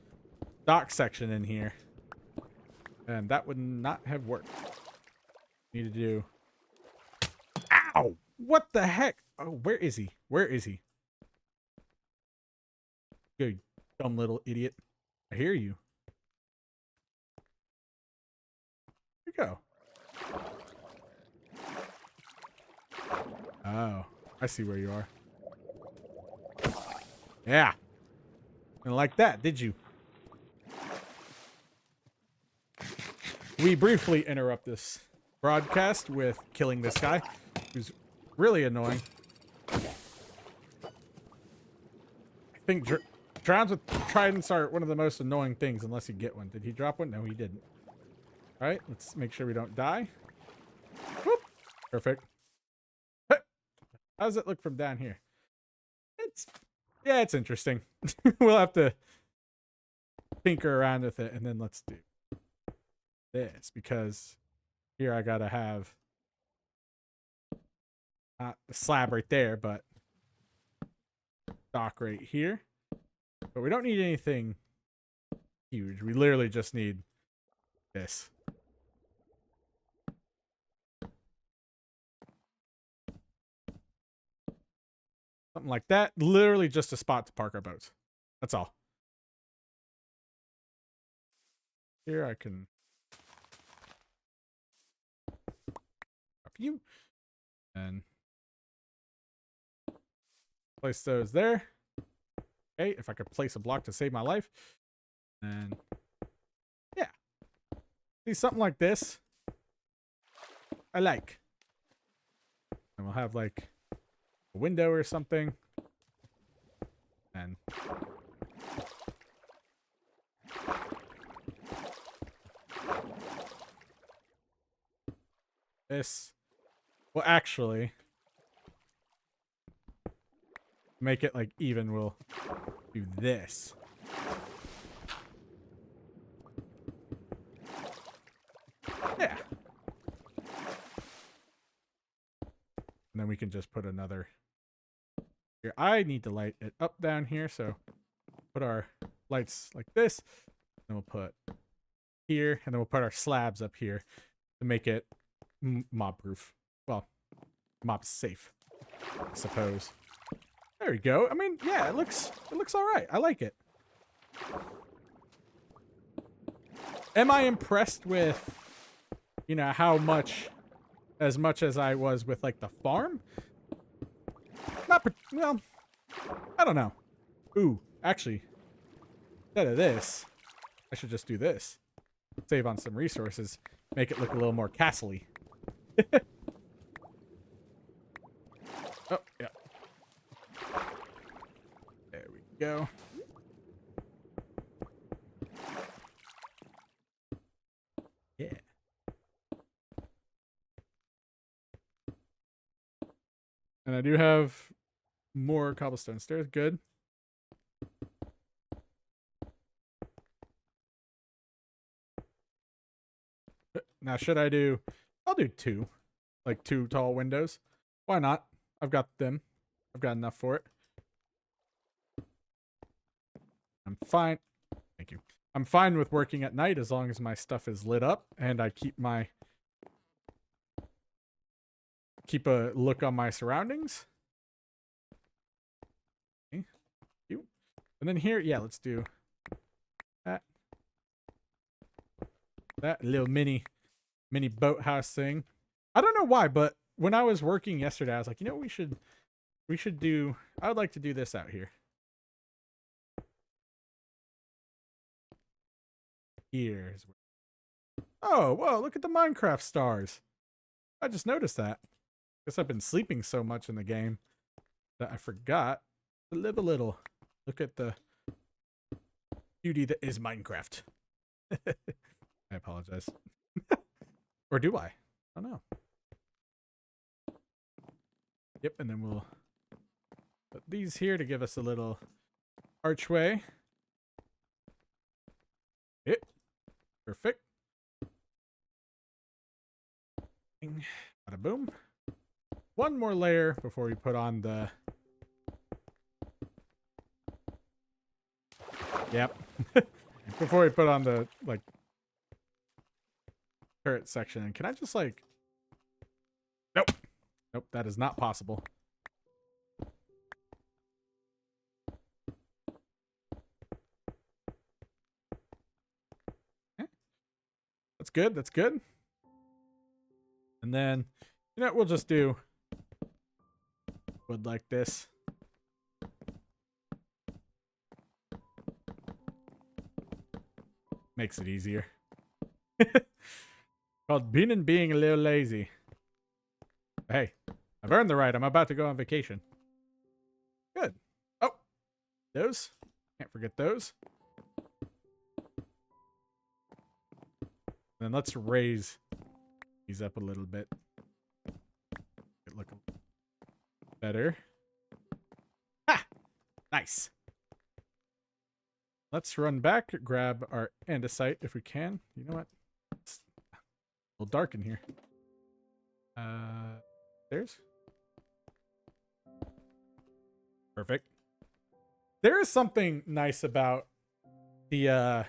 dock section in here. And that would not have worked. Need to do... Ow! What the heck? Oh, where is he? Where is he? You dumb little idiot. I hear you. Here you go. Oh, I see where you are. Yeah. And like that, did you? We briefly interrupt this broadcast with killing this guy, who's really annoying. I think drowns with tridents are one of the most annoying things unless you get one. Did he drop one? No, he didn't. All right, let's make sure we don't die. Whoop. Perfect. How does it look from down here? It's interesting. We'll have to tinker around with it, and then let's do this, because here I gotta have Not the slab right there, but dock right here. But we don't need anything huge. We literally just need this. Something like that. Literally just a spot to park our boats. That's all. Here I can up you and place those there. Okay, if I could place a block to save my life. And yeah. See, something like this. I like. And we'll have like a window or something. And this will actually make it like even. We'll do this. Yeah. And then we can just put another here. I need to light it up down here, so put our lights like this. Then we'll put here, and then we'll put our slabs up here to make it mob proof. Well, mob safe, I suppose. There we go. I mean, yeah, it looks all right. I like it. Am I impressed with, you know, how much, as much as I was with like the farm? Not, well, I don't know. Ooh, actually, instead of this, I should just do this. Save on some resources. Make it look a little more castle-y. Oh, yeah. There we go. Yeah. And I do have more cobblestone stairs. Good. Now, should I do... I'll do two. Like 2 tall windows. Why not? I've got them. I've got enough for it. I'm fine. Thank you. I'm fine with working at night as long as my stuff is lit up and I keep a look on my surroundings. Okay. You. And then here, yeah, let's do that. That little mini boathouse thing. I don't know why, but when I was working yesterday, I was like, you know, we should do, I would like to do this out here. Here's where, oh, whoa, look at the Minecraft stars. I just noticed that. Guess I've been sleeping so much in the game that I forgot to live a little. Look at the beauty that is Minecraft. I apologize. Or do I? I don't know. Yep, and then we'll put these here to give us a little archway. Yep. Perfect. Bada boom. One more layer before we put on the... Yep. Before we put on the, like, turret section. And can I just, like... Nope. Nope, that is not possible. Okay. That's good, that's good. And then, you know, we'll just do wood like this. Makes it easier. Called being a little lazy. Hey, I've earned the right. I'm about to go on vacation. Good. Oh, those. Can't forget those. Then let's raise these up a little bit. It look better. Ha! Nice. Let's run back, grab our andesite if we can. You know what? It's a little dark in here. There's. Perfect. There is something nice about the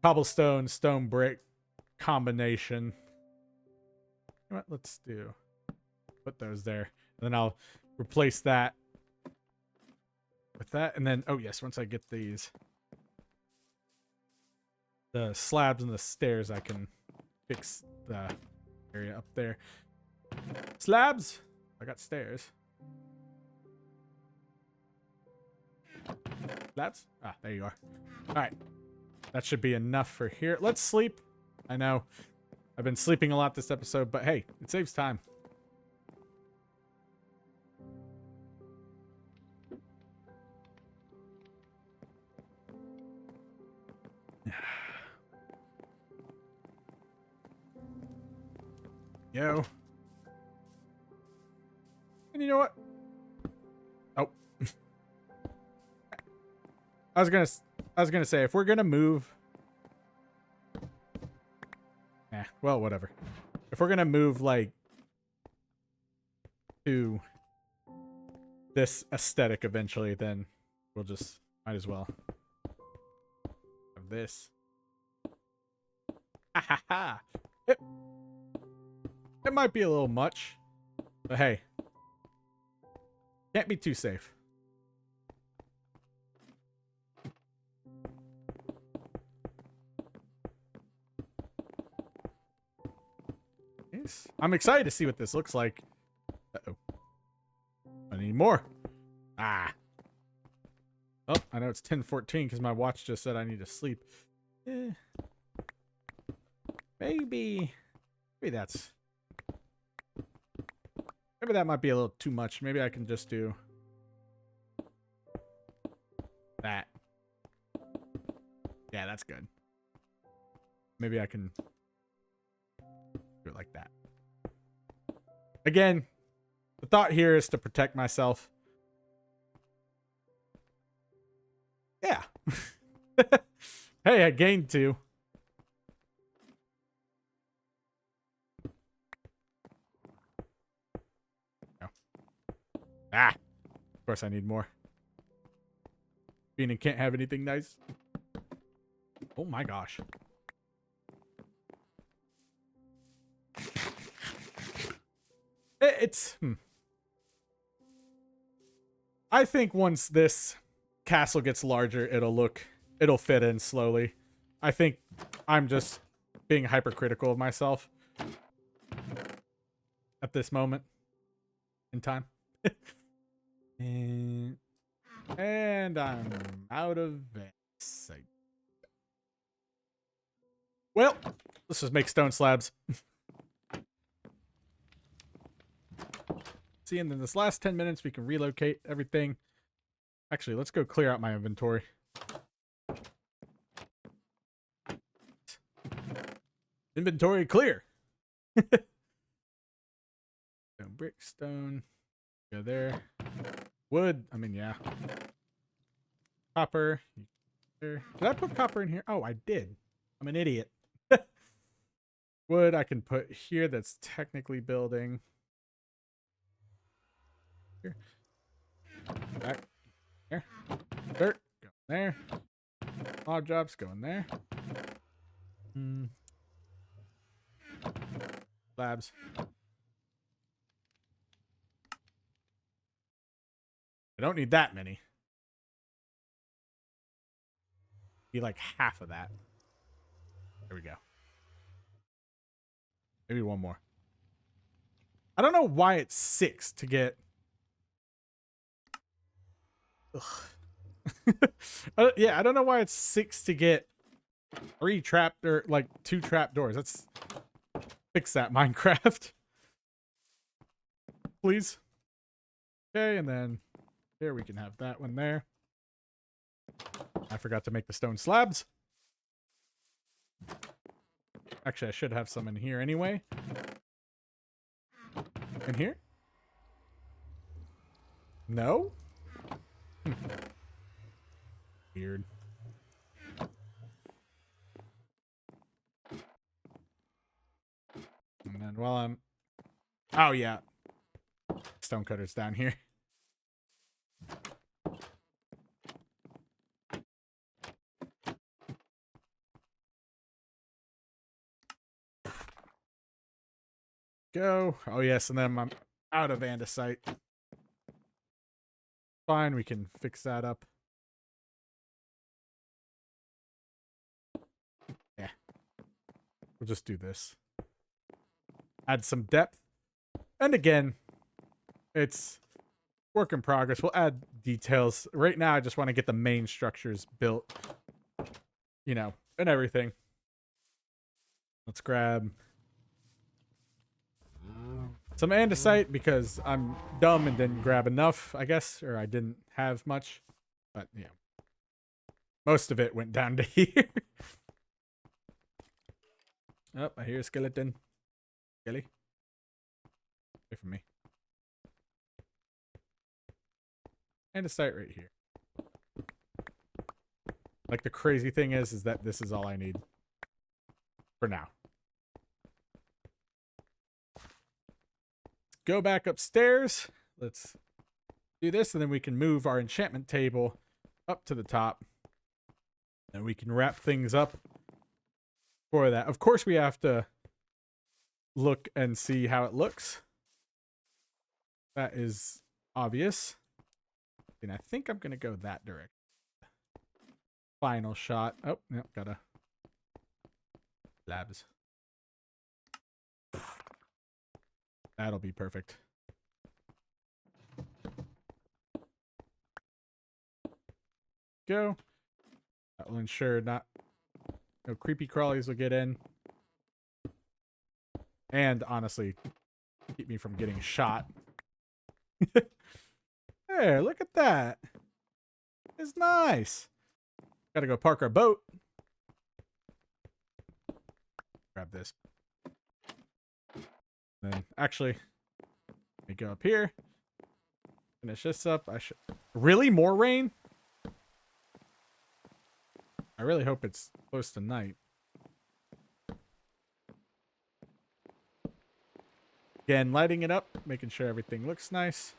cobblestone stone brick combination. You know what? Let's put those there. And then I'll replace that with that. And then, oh yes, once I get the slabs and the stairs, I can fix the area up there. Slabs! I got stairs. Slabs? Ah, there you are. Alright. That should be enough for here. Let's sleep. I know I've been sleeping a lot this episode, but hey, it saves time. Yo. And you know what? Oh. I was gonna say, if we're gonna move, well, whatever. If we're gonna move like to this aesthetic eventually, then we'll just might as well have this. Ha ha ha! It might be a little much, but hey, can't be too safe. I'm excited to see what this looks like. Uh-oh. I need more. Ah. Oh, I know it's 10:14 because my watch just said I need to sleep. Maybe that's... Maybe that might be a little too much. Maybe I can just do that. Yeah, that's good. Maybe I can do it like that. Again, the thought here is to protect myself. Yeah. Hey, I gained 2. No. Ah. Of course I need more. Meaning can't have anything nice. Oh my gosh. I think once this castle gets larger, it'll fit in slowly. I think I'm just being hypercritical of myself at this moment in time. and I'm out of this. Well, let's just make stone slabs. See, and in this last 10 minutes, we can relocate everything. Actually, let's go clear out my inventory. Inventory clear. Stone, brick, stone. Go there. Wood. I mean, yeah. Copper. Did I put copper in here? Oh, I did. I'm an idiot. Wood I can put here. That's technically building. Here. Back. There. Dirt. Go there. Log drops going there. Labs. I don't need that many. Be like half of that. There we go. Maybe one more. I don't know why it's 6 to get... yeah, I don't know why it's 6 to get 3 trapped or like 2 trap doors. Let's fix that, Minecraft. Please. Okay, and then there we can have that one there. I forgot to make the stone slabs. Actually, I should have some in here anyway. In here? No? Weird. And then while I'm... Oh, yeah. Stone cutter's down here. go. Oh, yes, and then I'm out of andesite. Fine, we can fix that up. Yeah. We'll just do this. Add some depth. And again, it's work in progress. We'll add details. Right now, I just want to get the main structures built, you know, and everything. Let's grab some andesite because I'm dumb and didn't grab enough, I guess, or I didn't have much. But, yeah, most of it went down to here. Oh, I hear a skeleton. Skelly. Away from me. Andesite right here. Like, the crazy thing is that this is all I need. For now. Let's go back upstairs. Let's do this, and then we can move our enchantment table up to the top. And we can wrap things up for that. Of course, we have to look and see how it looks. That is obvious. And I think I'm going to go that direction. Final shot. Oh, yep, gotta. Labs. That'll be perfect. Go. That will ensure no creepy crawlies will get in. And honestly, keep me from getting shot. There, look at that. It's nice. Gotta go park our boat. Grab this. Then, actually, let me go up here. Finish this up. I should. Really? More rain? I really hope it's close to night. Again, lighting it up, making sure everything looks nice.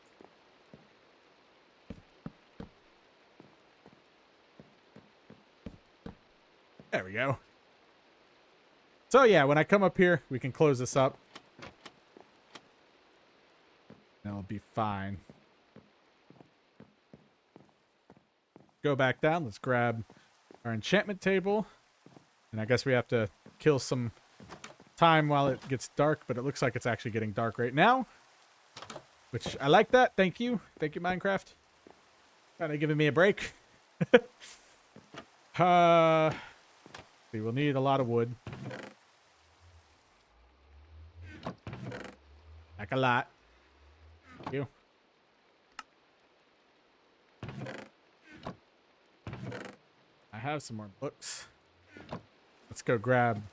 There we go. So yeah, when I come up here, we can close this up. And it'll be fine. Go back down. Let's grab our enchantment table. And I guess we have to kill some time while it gets dark, but it looks like it's actually getting dark right now. Which, I like that. Thank you. Thank you, Minecraft. Kind of giving me a break. See, we'll need a lot of wood. Like a lot. Thank you. I have some more books. Let's go grab what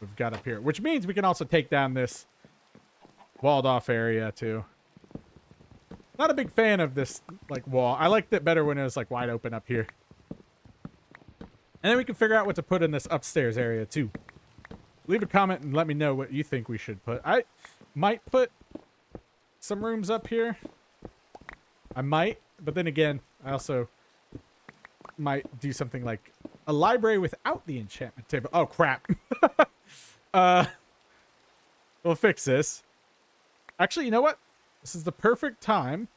we've got up here. Which means we can also take down this walled off area too. Not a big fan of this like wall. I liked it better when it was like wide open up here. And then we can figure out what to put in this upstairs area too. Leave a comment and let me know what you think we should put. I might put some rooms up here. I might, but then again, I also might do something like a library without the enchantment table. Oh crap. We'll fix this. Actually, you know what? This is the perfect time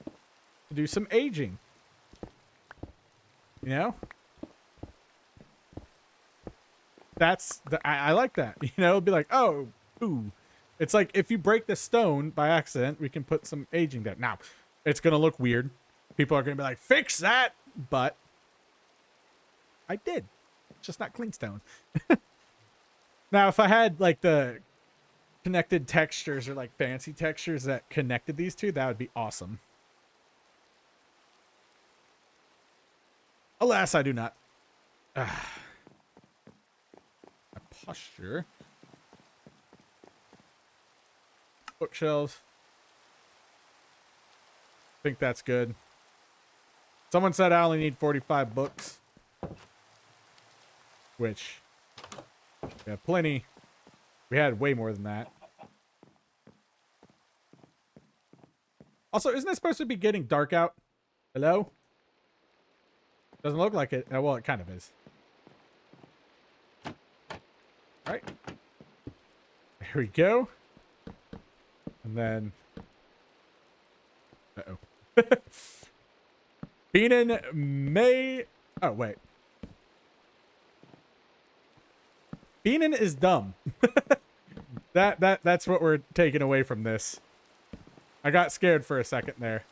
to do some aging. You know? That's the I like that. You know, it'll be like, oh, ooh. It's like if you break the stone by accident, we can put some aging there. Now, it's gonna look weird. People are gonna be like, fix that, but I did. It's just not clean stone. Now, if I had like the connected textures or like fancy textures that connected these two, that would be awesome. Alas, I do not. My posture. Bookshelves. I think that's good. Someone said I only need 45 books. Which, we have plenty. We had way more than that. Also, isn't it supposed to be getting dark out? Hello? Doesn't look like it. Well, it kind of is. All right. There we go. And then... Uh-oh. Beanin may... Oh, wait. Beanin is dumb. That's what we're taking away from this. I got scared for a second there.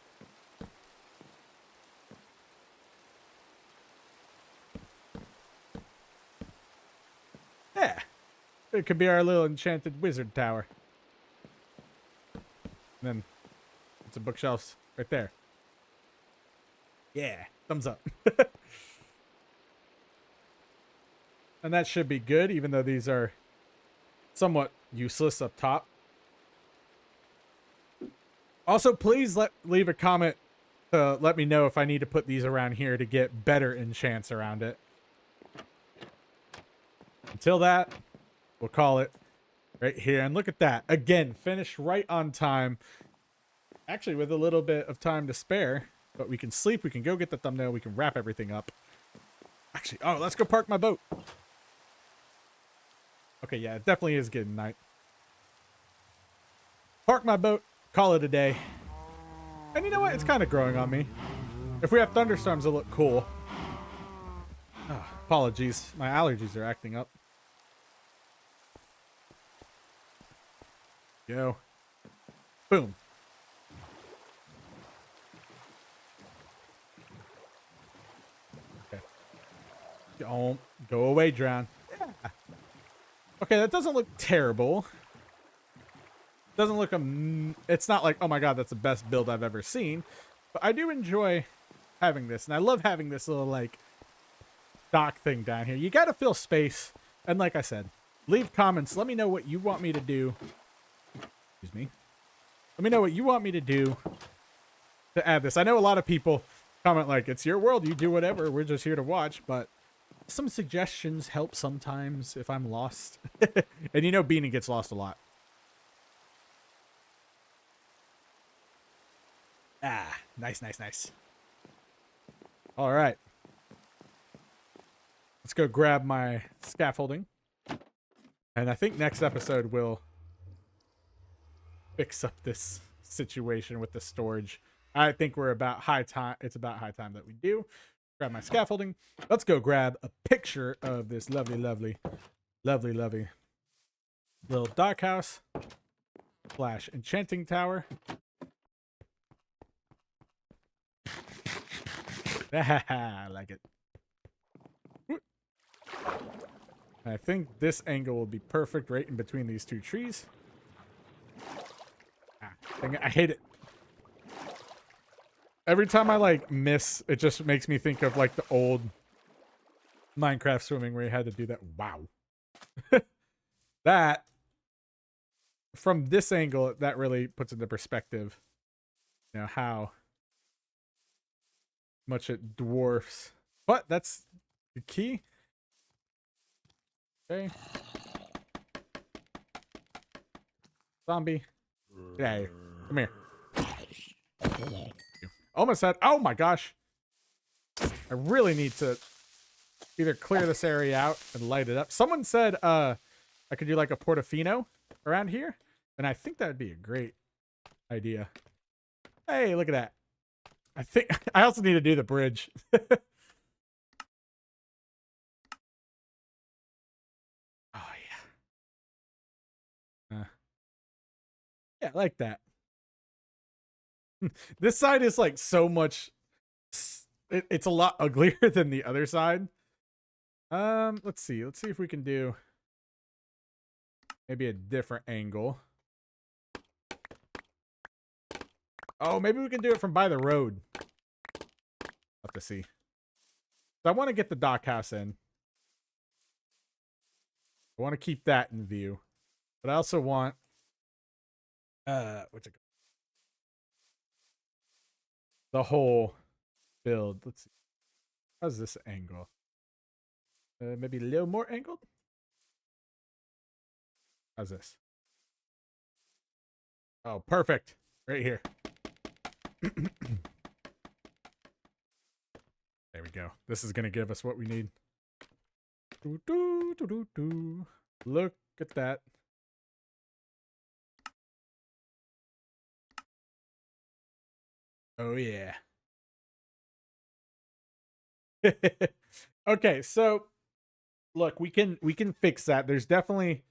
Yeah. It could be our little enchanted wizard tower. And then it's a bookshelves right there. Yeah. Thumbs up. And that should be good, even though these are somewhat useless up top. Also, please leave a comment to let me know if I need to put these around here to get better enchants around it. Until that, we'll call it right here. And look at that. Again, finished right on time. Actually, with a little bit of time to spare. But we can sleep. We can go get the thumbnail. We can wrap everything up. Actually, oh, let's go park my boat. Okay, yeah, it definitely is getting night. Park my boat. Call it a day. And you know what? It's kind of growing on me. If we have thunderstorms, it'll look cool. Oh, apologies. My allergies are acting up. Go. Boom. Okay. Don't go away, Drown. Yeah. Okay, that doesn't look terrible. Doesn't look it's not like, oh my god, that's the best build I've ever seen. But I do enjoy having this, and I love having this little like dock thing down here. You gotta fill space, and like I said, leave comments. Let me know what you want me to do. Excuse me. Let me know what you want me to do to add this. I know a lot of people comment like, it's your world, you do whatever, we're just here to watch, but some suggestions help sometimes if I'm lost. And you know Beanie gets lost a lot. Ah, nice, nice, nice. All right. Let's go grab my scaffolding. And I think next episode we'll fix up this situation with the storage. I think we're about high time. It's about high time that we do. Grab my scaffolding. Let's go grab a picture of this lovely, lovely, lovely, lovely little dock house / enchanting tower. I like it. I think this angle will be perfect right in between these two trees. Dang it, I hate it. Every time I like miss, it just makes me think of like the old Minecraft swimming where you had to do that. Wow. That, from this angle, that really puts into perspective, you know, how much it dwarfs. But that's the key. Okay. Zombie. Hey, come here. Almost had. Oh my gosh. I really need to either clear this area out and light it up. Someone said I could do like a Portofino around here. And I think that would be a great idea. Hey, look at that. I think I also need to do the bridge. Oh yeah. Yeah, I like that. This side is like so much. It's a lot uglier than the other side. Let's see. Let's see if we can do maybe a different angle. Oh, maybe we can do it from by the road. Have to see. So I want to get the dock house in. I want to keep that in view. But I also want what's it called? The whole build. Let's see. How's this angle? Maybe a little more angled? How's this? Oh, perfect. Right here. There we go. This is going to give us what we need. Look at that. Oh yeah. Okay, so look, we can fix that. There's definitely,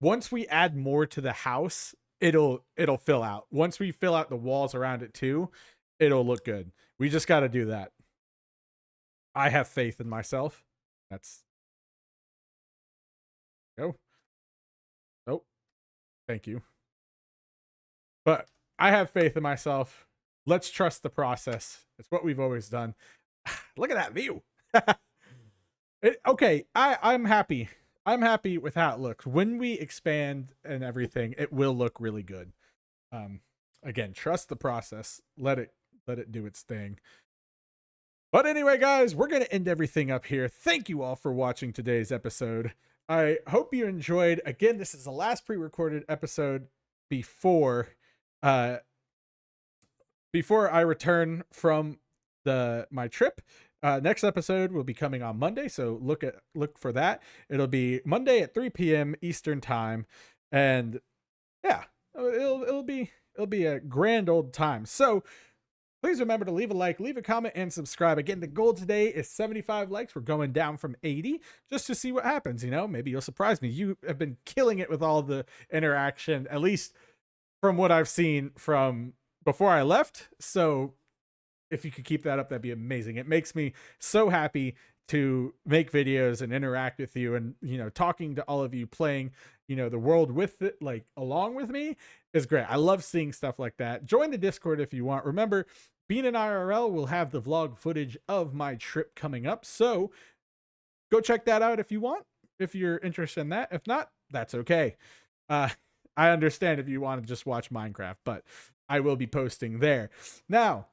once we add more to the house, it'll fill out. Once we fill out the walls around it too, it'll look good. We just got to do that. I have faith in myself. That's go. Oh, thank you. But I have faith in myself. Let's trust the process. It's what we've always done. Look at that view. Okay, I'm happy. I'm happy with how it looks. When we expand and everything, it will look really good. Um, again, trust the process. Let it do its thing. But anyway, guys, we're gonna end everything up here. Thank you all for watching today's episode. I hope you enjoyed. Again, this is the last pre-recorded episode before uh before I return from the my trip. Next episode will be coming on Monday, so look for that. It'll be Monday at 3 p.m. Eastern time, and yeah, it'll be a grand old time. So please remember to leave a like, leave a comment, and subscribe. Again, the goal today is 75 likes. We're going down from 80 just to see what happens. You know, maybe you'll surprise me. You have been killing it with all the interaction, at least from what I've seen from before I left. So if you could keep that up, that'd be amazing. It makes me so happy to make videos and interact with you, and talking to all of you, playing the world with it, like along with me, is great. I love seeing stuff like that. Join the Discord if you want. Remember, being in IRL will have the vlog footage of my trip coming up, so go check that out if you want, if you're interested in that. If not, that's okay. uh I understand if you want to just watch Minecraft, but I will be posting there. Now,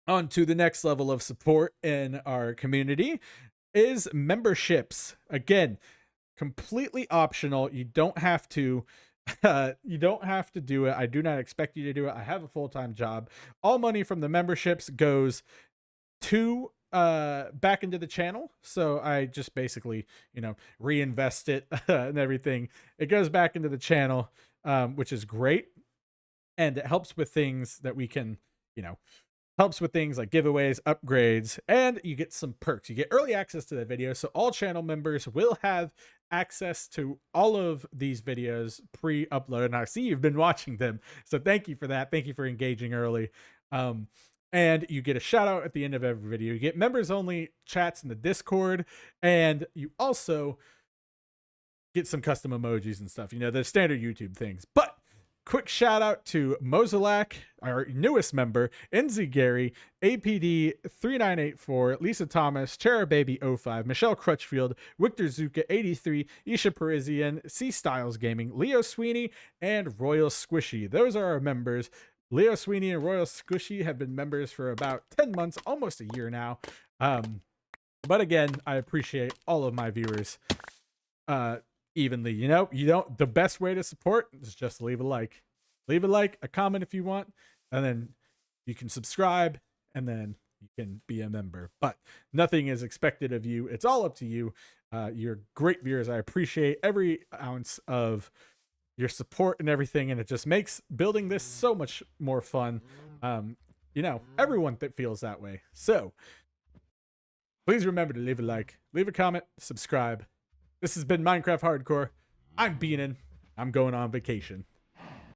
on to the next level of support in our community is memberships. Again, completely optional. You don't have to do it. I do not expect you to do it. I have a full-time job. All money from the memberships goes to back into the channel, so I just basically reinvest it and everything. It goes back into the channel, which is great, and it helps with things that we can you know helps with things like giveaways, upgrades, and you get some perks. You get early access to the video, so all channel members will have access to all of these videos pre-uploaded. And I see you've been watching them, so thank you for that. Thank you for engaging early. And you get a shout out at the end of every video. You get members only chats in the Discord, and you also get some custom emojis and stuff, the standard YouTube things. But quick shout out to Mozilak, our newest member, NZ Gary, APD 3984, Lisa Thomas, Cherababy05, Michelle Crutchfield, Victor Zuka 83, Isha Parisian, C Styles Gaming, Leo Sweeney, and Royal Squishy. Those are our members. Leo Sweeney and Royal Squishy have been members for about 10 months, almost a year now. But again, I appreciate all of my viewers evenly. The best way to support is just leave a like, a comment if you want, and then you can subscribe, and then you can be a member. But nothing is expected of you. It's all up to you. You're great viewers. I appreciate every ounce of your support and everything, and it just makes building this so much more fun. Everyone that feels that way. So please remember to leave a like, leave a comment, subscribe. This has been Minecraft Hardcore. I'm Beanin. I'm going on vacation.